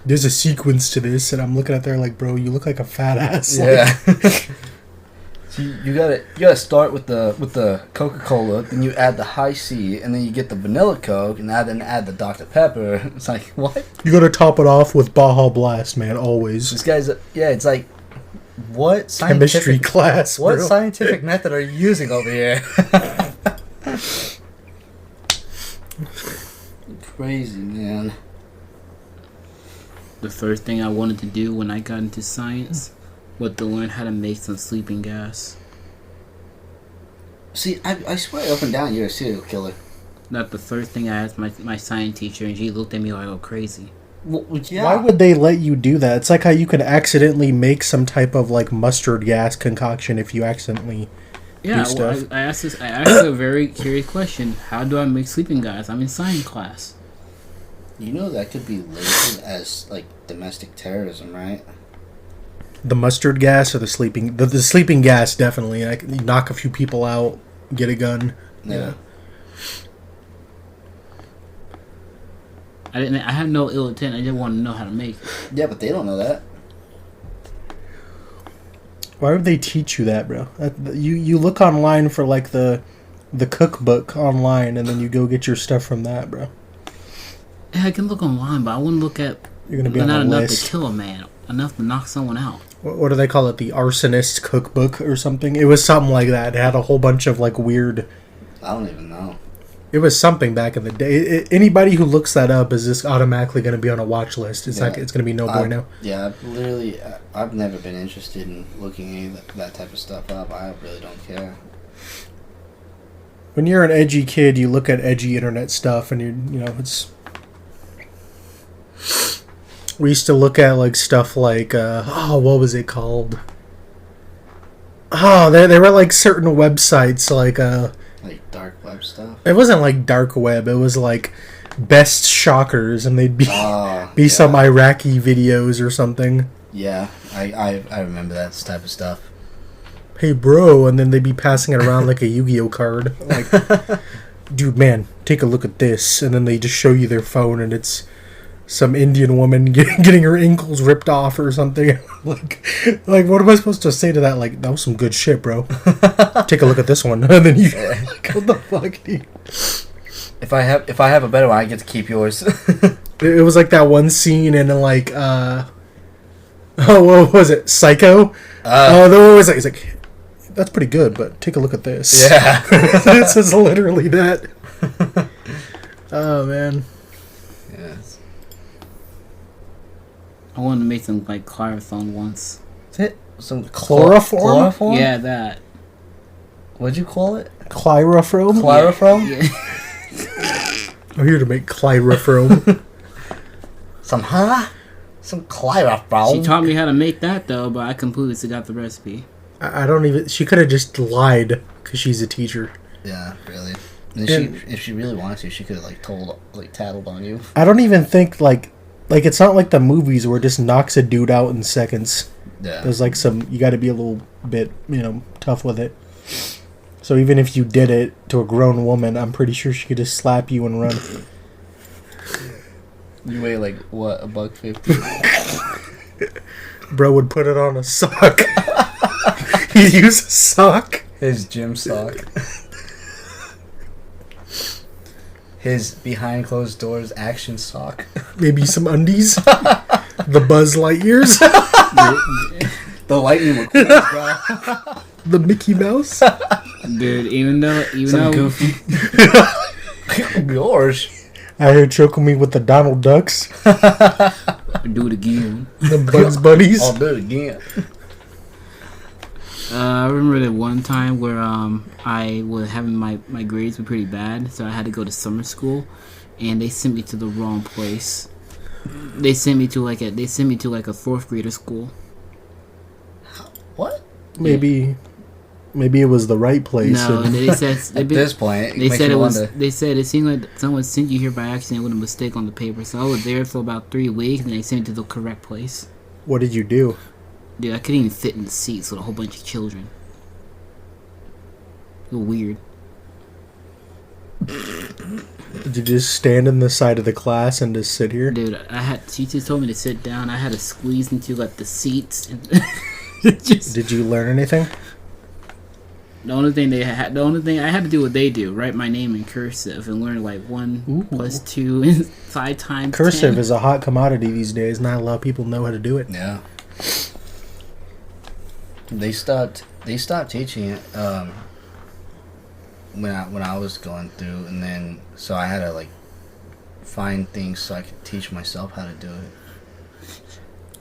There's a sequence to this, and I'm looking at there like, bro, you look like a fat ass. Yeah. So you gotta start with the Coca-Cola, then you add the high C, and then you get the vanilla Coke, and then add the Dr. Pepper. It's like what? You gotta top it off with Baja Blast, man. Always. This guy's it's like what Chemistry scientific class. what bro. scientific method are you using over here? Crazy, man. The first thing I wanted to do when I got into science was to learn how to make some sleeping gas. See, I swear up and down you're a serial killer. Not the first thing I asked my science teacher, and she looked at me like, "Oh, crazy." Well, yeah. Why would they let you do that? It's like how you can accidentally make some type of like mustard gas concoction if you accidentally. Yeah, Do well, stuff. I asked a very curious question. How do I make sleeping gas? I'm in science class. You know that could be labeled as like domestic terrorism, right? The mustard gas or the sleeping sleeping gas definitely. Like, you knock a few people out, get a gun. Yeah. I had no ill intent. I just want to know how to make it. Yeah, but they don't know that. Why would they teach you that, bro? You look online for like the cookbook online, and then you go get your stuff from that, bro. Yeah, I can look online, but I wouldn't look at You're gonna be on not the enough list. to kill a man, enough to knock someone out. What do they call it? The arsonist cookbook or something? It was something like that. It had a whole bunch of like weird. I don't even know. It was something back in the day. Anybody who looks that up is just automatically going to be on a watch list. It's Yeah. like it's going to be no bueno. Yeah, I've never been interested in looking any of that type of stuff up. I really don't care. When you're an edgy kid, you look at edgy internet stuff, and it's. We used to look at like stuff like what was it called? Oh, there were like certain websites like Like dark web stuff. it wasn't like dark web. It was like best shockers, and they'd be Oh, be yeah. some Iraqi videos or something. Yeah, I remember that type of stuff. Hey bro, and then they'd be passing it around like a Yu-Gi-Oh card. Like, dude, man, take a look at this, and then they just show you their phone, and it's some Indian woman getting her ankles ripped off or something. like what am I supposed to say to that? Like, that was some good shit, bro. Take a look at this one, and then you like, what the fuck, dude? If I have a better one, I get to keep yours. It was like that one scene in like what was it? Psycho. Oh, the one was like, he's like, that's pretty good, but take a look at this. Yeah. This is literally that. Oh man. Yes. I wanted to make some like chloroform once. Is it some Chloroform? Chloroform? Yeah, that. What'd you call it? Chloroform. Chloroform? Yeah. I'm here to make chloroform. Some chloroform. She taught me how to make that though, but I completely forgot the recipe. I don't even. She could have just lied because she's a teacher. Yeah, really. And if she really wanted to, she could have tattled on you. I don't even think like it's not like the movies where it just knocks a dude out in seconds. Yeah. There's like you got to be a little bit tough with it. So even if you did it to a grown woman, I'm pretty sure she could just slap you and run. You weigh like what, $150? Bro would put it on a sock. He'd use a sock. His gym sock. His behind closed doors action sock. Maybe some undies. The Buzz Lightyears. The lightning McQueen, bro. The Mickey Mouse. Dude, even though Goofy. Yours. I heard choking me with the Donald Ducks. do it again. The Bugs Bunnies. I'll do it again. I remember that one time where I was having my grades were pretty bad, so I had to go to summer school, and they sent me to the wrong place. They sent me to like a fourth grader school. What? Maybe it was the right place. No, and they said At this point, they said it was. wonder. They said it seemed like someone sent you here by accident with a mistake on the paper. So I was there for about 3 weeks, and they sent me to the correct place. What did you do? Dude, I couldn't even fit in the seats with a whole bunch of children. It was weird. Did you just stand in the side of the class and just sit here? Dude, she just told me to sit down. I had to squeeze into like the seats and just. Did you learn anything? The only thing I had to do what they do: write my name in cursive and learn like 1 + 2 and 5 times. Cursive 10. is a hot commodity these days. Not a lot of people know how to do it. Yeah. They stopped teaching it when I was going through, and then so I had to like find things so I could teach myself how to do it.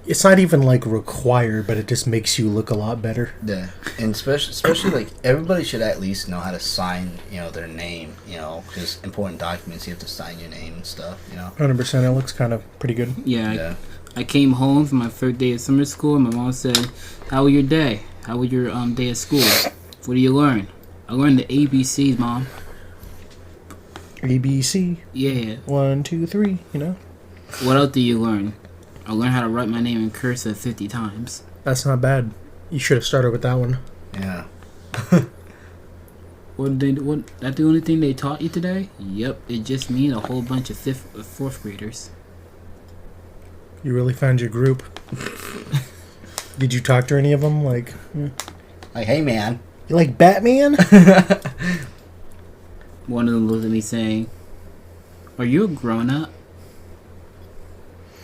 It's not even like required, but it just makes you look a lot better. Yeah, and especially like everybody should at least know how to sign, their name, because important documents you have to sign your name and stuff, 100%. It looks kind of pretty good. Yeah. I came home from my first day of summer school, and my mom said, "How was your day? How was your day at school? What did you learn?" I learned the ABCs, Mom. ABC. Yeah. 1, 2, 3. What else did you learn? I learned how to write my name in cursive 50 times. That's not bad. You should have started with that one. Yeah. What that the only thing they taught you today? Yep, it just me and a whole bunch of fourth graders. You really found your group. Did you talk to any of them? Like, hey man, you like Batman? One of them looked at me saying, "Are you a grown up?"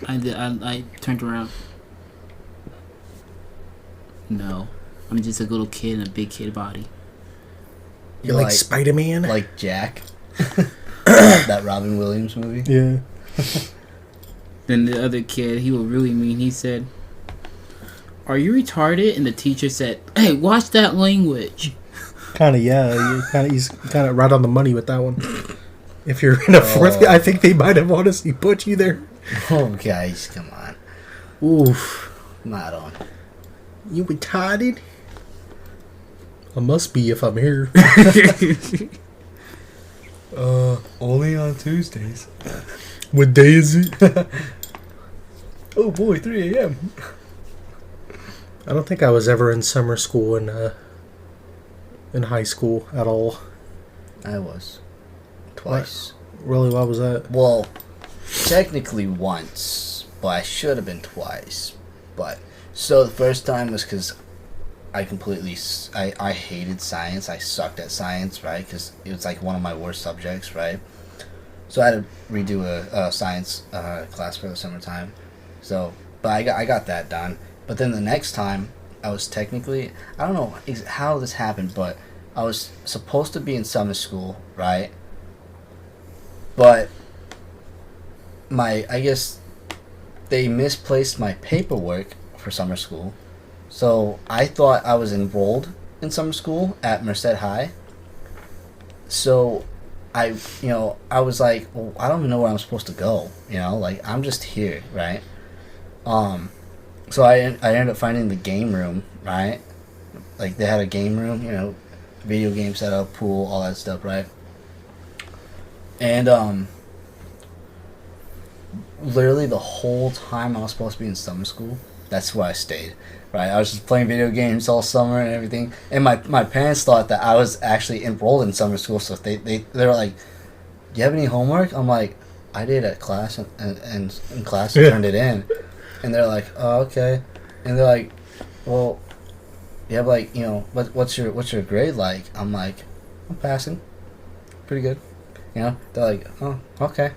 I turned around. No, I'm just a little kid in a big kid body. You like Spider-Man? like Jack, that Robin Williams movie. Yeah. Then the other kid, he was really mean. He said, "Are you retarded?" And the teacher said, "Hey, watch that language." Kind of, yeah. He's kind of right on the money with that one. If you're in a fourth, I think they might have honestly put you there. Oh, guys, come on. Oof. Not on. You retarded? I must be if I'm here. Only on Tuesdays. What day is it? Oh boy, 3 a.m. I don't think I was ever in summer school in high school at all. I was. Twice. Really, what was that? Well, technically once, but I should have been twice. But so the first time was because I hated science. I sucked at science, right? Because it was like one of my worst subjects, right? So I had to redo a science class for the summertime. So, but I got that done. But then the next time, I was technically, I don't know how this happened, but I was supposed to be in summer school, right? But I guess they misplaced my paperwork for summer school. So I thought I was enrolled in summer school at Merced High. So I was like, well, I don't even know where I'm supposed to go. Like I'm just here, right? So I ended up finding the game room, right? Like they had a game room, video game setup, pool, all that stuff, right? And literally the whole time I was supposed to be in summer school, that's where I stayed, right? I was just playing video games all summer and everything. And my parents thought that I was actually enrolled in summer school, so they were like, "Do you have any homework?" I'm like, "I did at class and in class I turned it in." And they're like, "Oh, okay." And they're like, "Well, you have like, what's your grade like?" I'm like, "I'm passing, pretty good." They're like, "Oh, okay."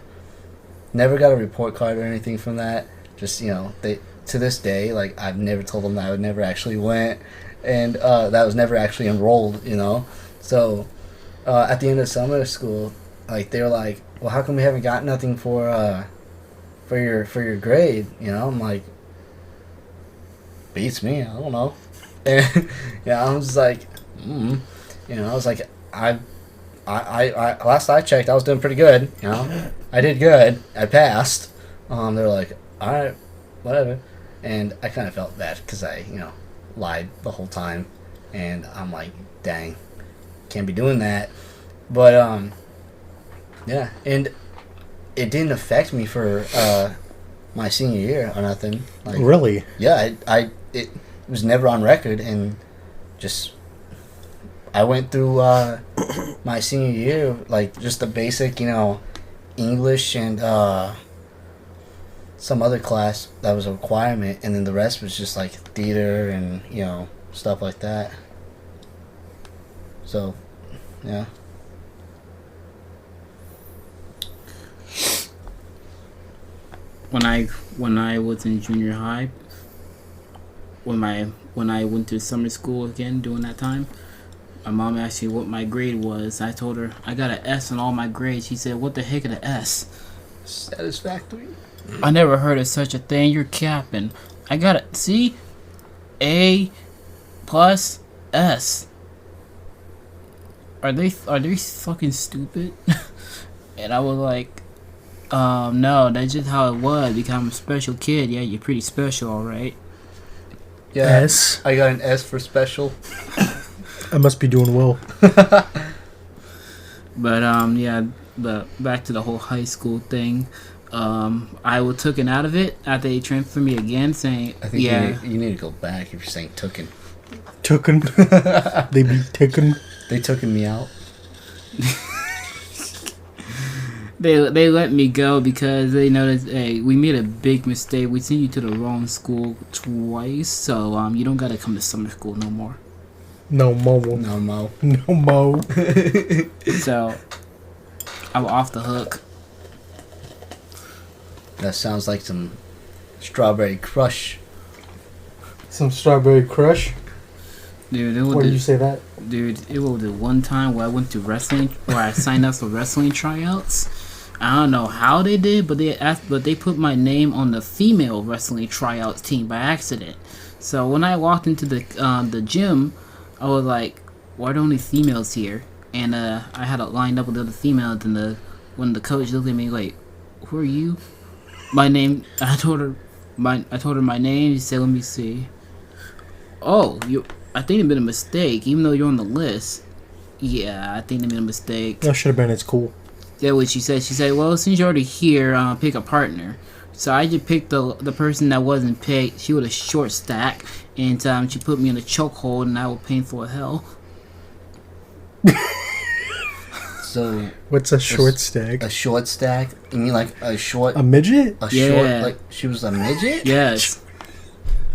Never got a report card or anything from that. Just they, to this day, like I've never told them that I never actually went, and that I was never actually enrolled. So at the end of summer school, like they were like, "Well, how come we haven't got nothing for your grade?" I'm like, beats me. I don't know. And I was like, I was like, I last I checked, I was doing pretty good. I did good. I passed. They're like, all right, whatever. And I kind of felt bad because I, lied the whole time. And I'm like, dang, can't be doing that. But yeah, and it didn't affect me for my senior year or nothing. Like, Really? Yeah, it was never on record, and just I went through my senior year like just the basic, English and some other class that was a requirement, and then the rest was just like theater and stuff like that. So, yeah. When I was in junior high, when I went to summer school again during that time, my mom asked me what my grade was. I told her I got an S on all my grades. She said, "What the heck is an S?" Satisfactory. I never heard of such a thing. You're capping. I got a C, A plus S. Are they fucking stupid? And I was like, no, that's just how it was. Because I'm a special kid. Yeah, you're pretty special, all right. Yeah, S. I got an S for special. I must be doing well. But yeah, but back to the whole high school thing. I was taken out of it after they transferred me again, saying, I think yeah, you need to go back if you're saying tooken. Tooken. They be taken. They tooken me out. They let me go because they noticed, hey, we made a big mistake. We sent you to the wrong school twice, so you don't gotta come to summer school no more. No mo. No mo. No mo. So I'm off the hook. That sounds like some strawberry crush. Some strawberry crush. Dude, Why did you say that? Dude, it was the one time where I went to wrestling, where I signed up for wrestling tryouts. I don't know how they did, but they put my name on the female wrestling tryouts team by accident. So when I walked into the gym, I was like, "Why are there only females here?" And I had it lined up with the other females, and when the coach looked at me like, "Who are you?" My name. I told her my name. She said, "Let me see." "Oh, I think it been a mistake, even though you're on the list." "Yeah, I think it been a mistake." That should have been at school. That's what she said. She said, "Well, since you're already here, pick a partner." So I just picked the person that wasn't picked. She was a short stack, and she put me in a chokehold, and I was painful as hell. So What's a short stack? a short stack? You mean like a short? A midget? A Yeah. short? Like she was a midget? Yes.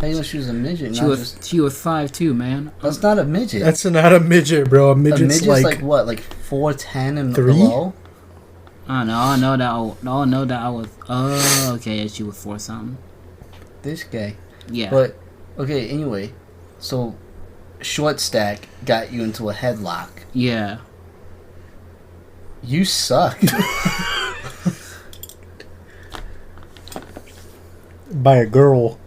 How do you know she was a midget? She Not was just, 5'2", man. that's not a midget. That's not a midget, bro. A a midget's, midget's like, like what? Like 4'10" and 3? below? I know that I was. Oh, okay. She was 4 something. This guy. Yeah. But okay, anyway, so short stack got you into a headlock. Yeah. You suck. by a girl.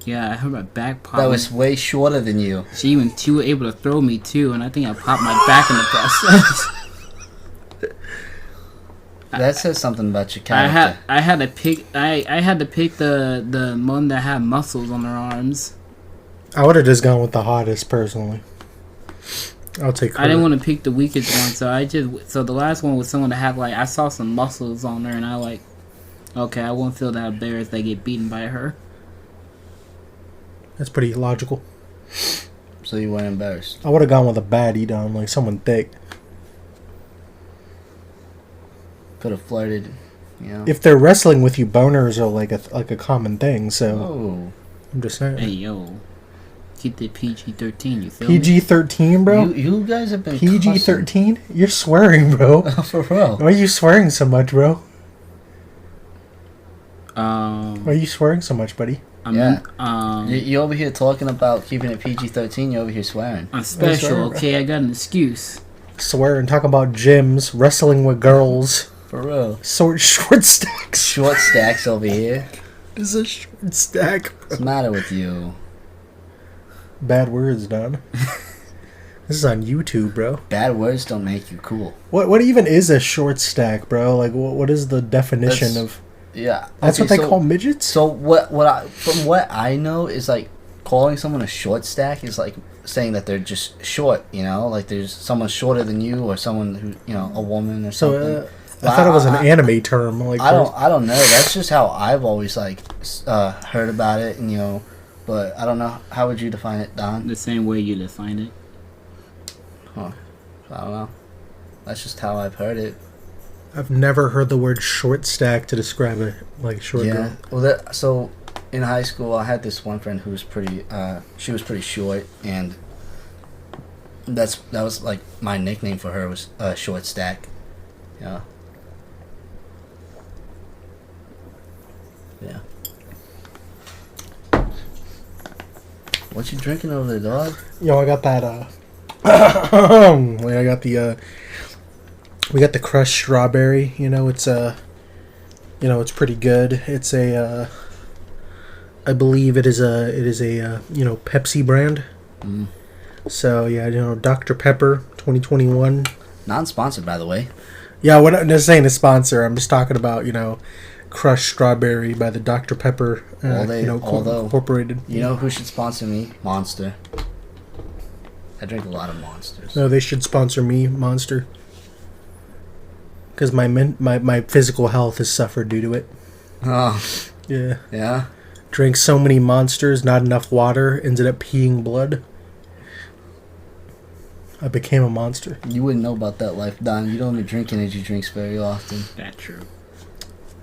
Yeah, I heard my back pop. That was way shorter than you. She was able to throw me too, and I think I popped my back in the process. That says something about your character. I had to pick the one that had muscles on their arms. I would have just gone with the hottest, personally. I'll take her. I didn't want to pick the weakest one, so the last one was someone that had I saw some muscles on her, and okay, I won't feel that embarrassed if they get beaten by her. That's pretty logical. So you weren't embarrassed. I would have gone with a baddie down, like someone thick. Could have flirted, you know. If they're wrestling with you, boners are like a common thing. So Oh. I'm just saying. Hey yo, keep the PG-13. You feel me? PG-13, bro. You guys have been PG-13. You're swearing, bro. cussing. For real. Why are you swearing so much, bro? Why are you swearing so much, buddy? You over here talking about keeping it PG-13. You over here swearing. I'm special. swear, Okay, I got an excuse. Swearing, talk about gyms, wrestling with girls, For real. short stacks. Short stacks over here. This is a short stack. What's the matter with you? Bad words, Don. This is on YouTube, bro. Bad words don't make you cool. What even is a short stack, bro? Like, what is the definition That's- of? Yeah. That's okay, what they so- call midgets. So from what I know is like calling someone a short stack is like saying that they're just short, you know, like there's someone shorter than you or someone who, you know, a woman or something. So I thought it was an anime term. Like I don't know. That's just how I've always heard about it, and you know, but I don't know. How would you define it, Don? The same way you define it. I don't know. That's just how I've heard it. I've never heard the word short stack to describe a short girl. Well, so in high school, I had this one friend who was pretty. She was pretty short, and that was like my nickname for her was short stack. Yeah. Yeah. What you drinking over there, dog? Yo, I got that. I got the. We got the crushed strawberry. You know, it's it's pretty good. It's a. I believe it is a Pepsi brand. Mm. So yeah, Dr. Pepper 2021. Non-sponsored, by the way. Yeah, what I'm just saying a sponsor. I'm just talking about crushed strawberry by the Dr. Pepper. Although Incorporated. You know who should sponsor me? Monster. I drink a lot of Monsters. No, they should sponsor me, Monster. Because my physical health has suffered due to it. Oh, Yeah. yeah. Drank so many Monsters, not enough water, ended up peeing blood. I became a monster. You wouldn't know about that life, Don. You don't even drink energy drinks very often. That's true.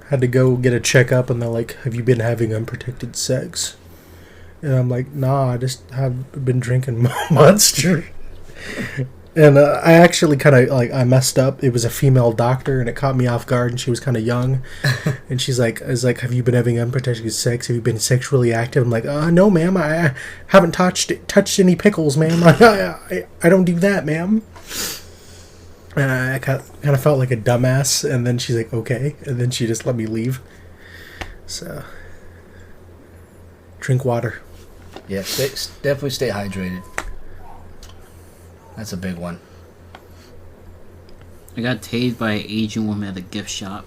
Had to go get a checkup, and they're like, "Have you been having unprotected sex?" And I'm like, "Nah, I just have been drinking Monster." And I actually kind of I messed up. It was a female doctor, and it caught me off guard. And she was kind of young, and she's like, "Have you been having unprotected sex? Have you been sexually active?" I'm like, "No, ma'am. I haven't touched any pickles, ma'am. I don't do that, ma'am." And I kind of felt like a dumbass. And then she's like, "Okay," and then she just let me leave. So, drink water. Yeah, definitely stay hydrated. That's a big one. I got tased by an Asian woman at a gift shop.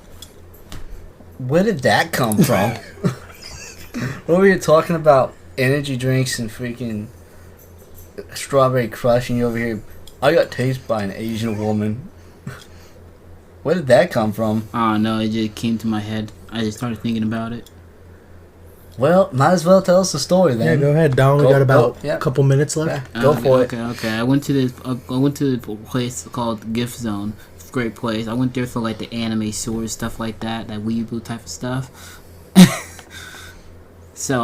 Where did that come from? What were you talking about? Energy drinks and freaking strawberry crush, and you over here. I got tased by an Asian woman. Where did that come from? I don't know, it just came to my head. I just started thinking about it. Well, might as well tell us the story then. Yeah, go ahead, Don. We got about yeah. a couple minutes left. Yeah, go for it. Okay. I went to this place called Gift Zone. great place. I went there for like the anime swords, stuff like that weeaboo type of stuff. So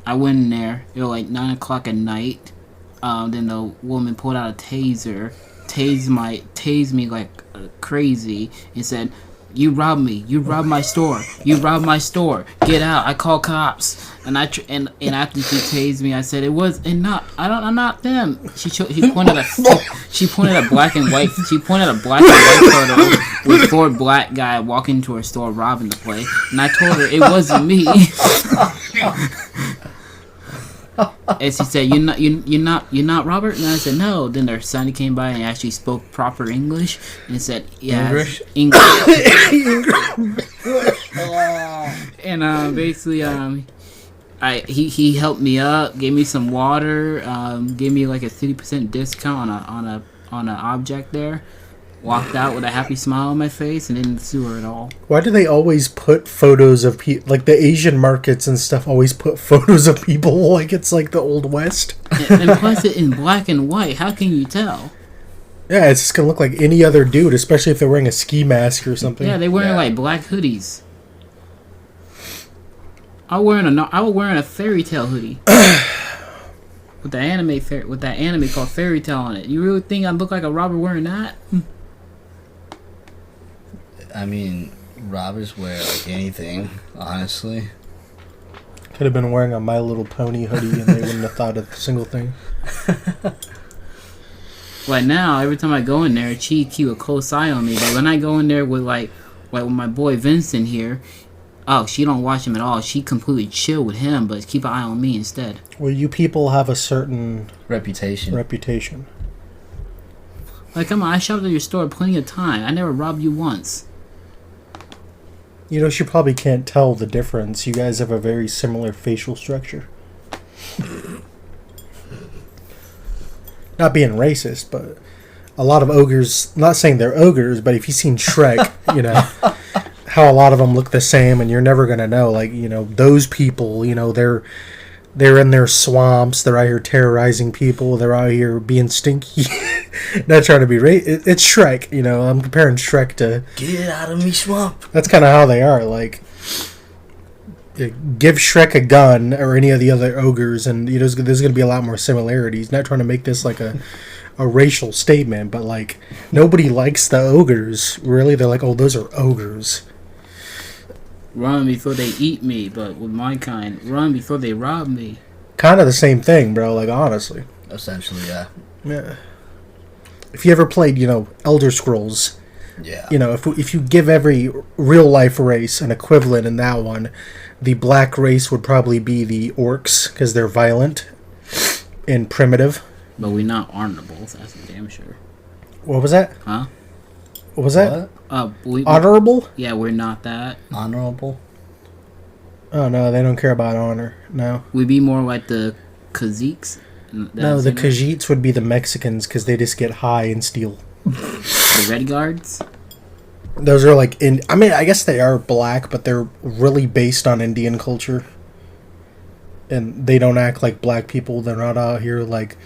I went in there. It was like 9 o'clock at night. Then the woman pulled out a taser, tased me like crazy, and said, "You robbed me. You robbed my store. You robbed my store. Get out. I call cops." And and after she tased me, I said, "I'm not them." She pointed at a black and white photo with 4 black guy walking into her store robbing the place, and I told her it wasn't me. And she said, "You're not Robert?" And I said, "No." Then their son came by and actually spoke proper English and said, "Yeah, English." And basically, he helped me up, gave me some water, gave me like a 30% discount on an object there. Walked out with a happy smile on my face and didn't sue her at all. Why do they always put photos of people, like the Asian markets and stuff always put photos of people like it's like the Old West? And plus it in black and white. How can you tell? Yeah, it's just going to look like any other dude, especially if they're wearing a ski mask or something. Yeah, they're wearing like black hoodies. I was wearing a Fairy Tail hoodie. With that anime called Fairy Tail on it. You really think I look like a robber wearing that? I mean, robbers wear like anything, honestly. Could have been wearing a My Little Pony hoodie and they wouldn't have thought of a single thing. Like now, every time I go in there, she keep a close eye on me. But when I go in there with like with my boy Vincent here, oh, she don't watch him at all. She completely chill with him, but keep an eye on me instead. Well, you people have a certain reputation. Like, come on, I shopped at your store plenty of time. I never robbed you once. You know, she probably can't tell the difference. You guys have a very similar facial structure. Not being racist, but a lot of ogres, not saying they're ogres, but if you've seen Shrek, you know, how a lot of them look the same, and you're never going to know, like, you know, those people, you know, they're in their swamps, they're out here terrorizing people, they're out here being stinky. Not trying to be it's Shrek, you know, I'm comparing Shrek to... Get out of me, swamp. That's kind of how they are, like... Give Shrek a gun, or any of the other ogres, and you know, there's going to be a lot more similarities. Not trying to make this like a racial statement, but like, nobody likes the ogres, really. They're like, oh, those are ogres. Run before they eat me, but with my kind, run before they rob me. Kind of the same thing, bro, like, honestly. Essentially, yeah. Yeah. If you ever played, you know, Elder Scrolls, yeah, you know, if you give every real life race an equivalent in that one, the black race would probably be the orcs, because they're violent and primitive. But we're not honorable, that's for damn sure. What was that? Huh? What was that? Honorable? Yeah, we're not that. Honorable? Oh, no, they don't care about honor. No. We'd be more like the Khajiits. No, the Khajiits would be the Mexicans, because they just get high and steal. The Red Guards? Those are like... I mean, I guess they are black, but they're really based on Indian culture. And they don't act like black people. They're not out here like...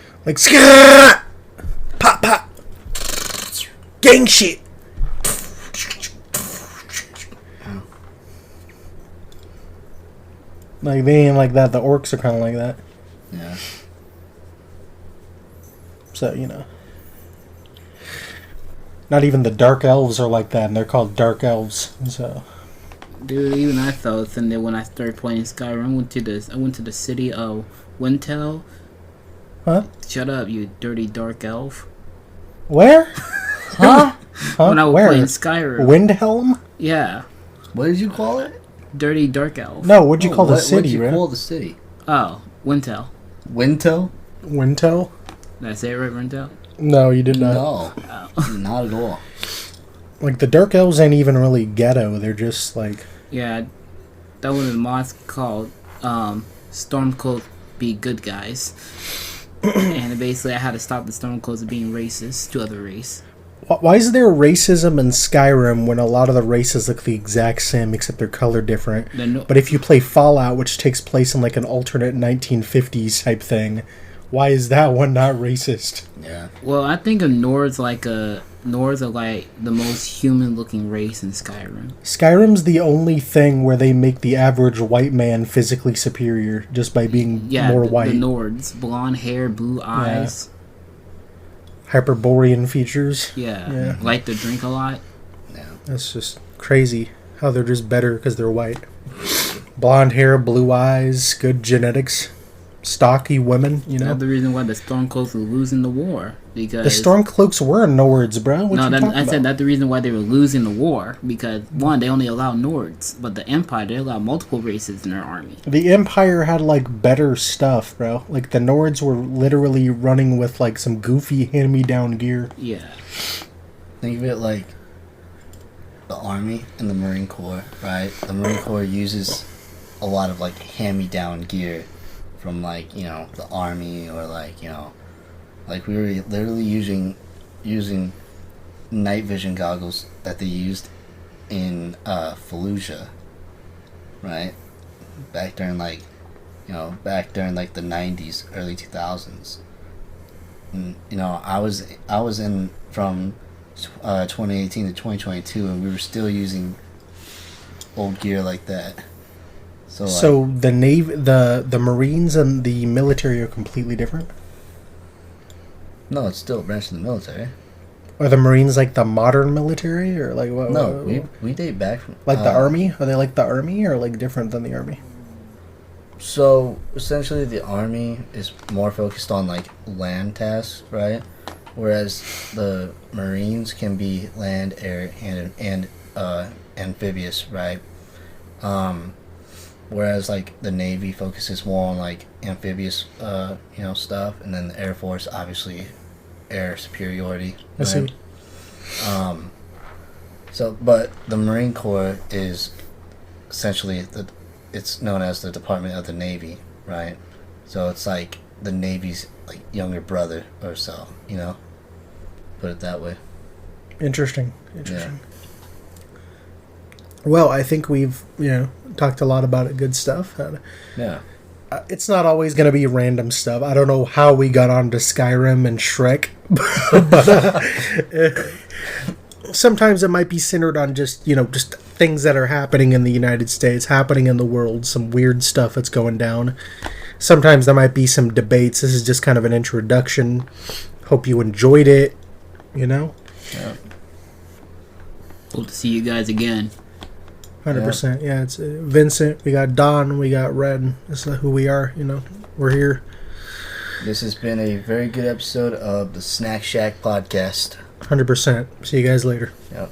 Pop, pop! Gang shit! Like, they ain't like that. The orcs are kind of like that. Yeah. So, you know. Not even the dark elves are like that, and they're called dark elves. So, dude, even I felt it. And then when I started playing Skyrim, I went to the city of Wintel. Huh? Shut up, you dirty dark elf. Where? Huh? When I was playing Skyrim. Windhelm? Yeah. What did you call it? Dirty dark elf. No, what'd you call the city, What did you right? call the city? Oh, Wintel. Wintel? Wintel? Did I say it right, Wintel? No, you did not. No, not at all. Like, the dark elves ain't even really ghetto. They're just like... Yeah, that was a mod called Stormcloak Be Good Guys. And basically I had to stop the Stormcloaks from being racist to other race. Why is there racism in Skyrim when a lot of the races look the exact same except they're color different? But if you play Fallout, which takes place in like an alternate 1950s type thing, Why is that one not racist? Yeah. Well, I think of Nords are like the most human-looking race in Skyrim. Skyrim's the only thing where they make the average white man physically superior just by being Yeah, more the white. Nords, blonde hair, blue eyes. Hyperborean features. Yeah. Yeah. Like to drink a lot. Yeah. That's just crazy how they're just better because they're white. Blonde hair, blue eyes, good genetics, stocky women, you know. That's the reason why the Stormcloaks were losing the war. Because The Stormcloaks were Nords, bro. What you talking I said about? that's the reason why they were losing the war. Because one, they only allow Nords, but the Empire they allow multiple races in their army. The Empire had like better stuff, bro. Like the Nords were literally running with like some goofy hand-me-down gear. Yeah. Think of it like the Army and the Marine Corps, right? The Marine Corps uses a lot of like hand-me-down gear from like, you know, the Army, or like, you know, like we were literally using night vision goggles that they used in Fallujah, right? Back during like the 90s, early 2000s. And, you know, I was in from 2018 to 2022, and we were still using old gear like that. So the Navy, the Marines and the military are completely different. No, it's still a branch of the military. Are the Marines like the modern military, or like what? No, we date back from like the Army. Are they like the Army, or like different than the Army? So essentially, the Army is more focused on like land tasks, right? Whereas the Marines can be land, air, and amphibious, right? Whereas like the Navy focuses more on like amphibious, stuff, and then the Air Force obviously air superiority. I see. But the Marine Corps is essentially it's known as the Department of the Navy, right? So it's like the Navy's like younger brother or so, you know. Put it that way. Interesting. Well, I think we've talked a lot about it. Good stuff. Yeah. It's not always going to be random stuff. I don't know how we got onto Skyrim and Shrek, but sometimes it might be centered on just things that are happening in the United States, happening in the world, some weird stuff that's going down. Sometimes there might be some debates. This is just kind of an introduction. Hope you enjoyed it, Yeah. Hope to see you guys again. 100%. Yeah, it's Vincent, we got Don, we got Red. This is who we are, We're here. This has been a very good episode of the Snack Shack podcast. 100%. See you guys later. Yep.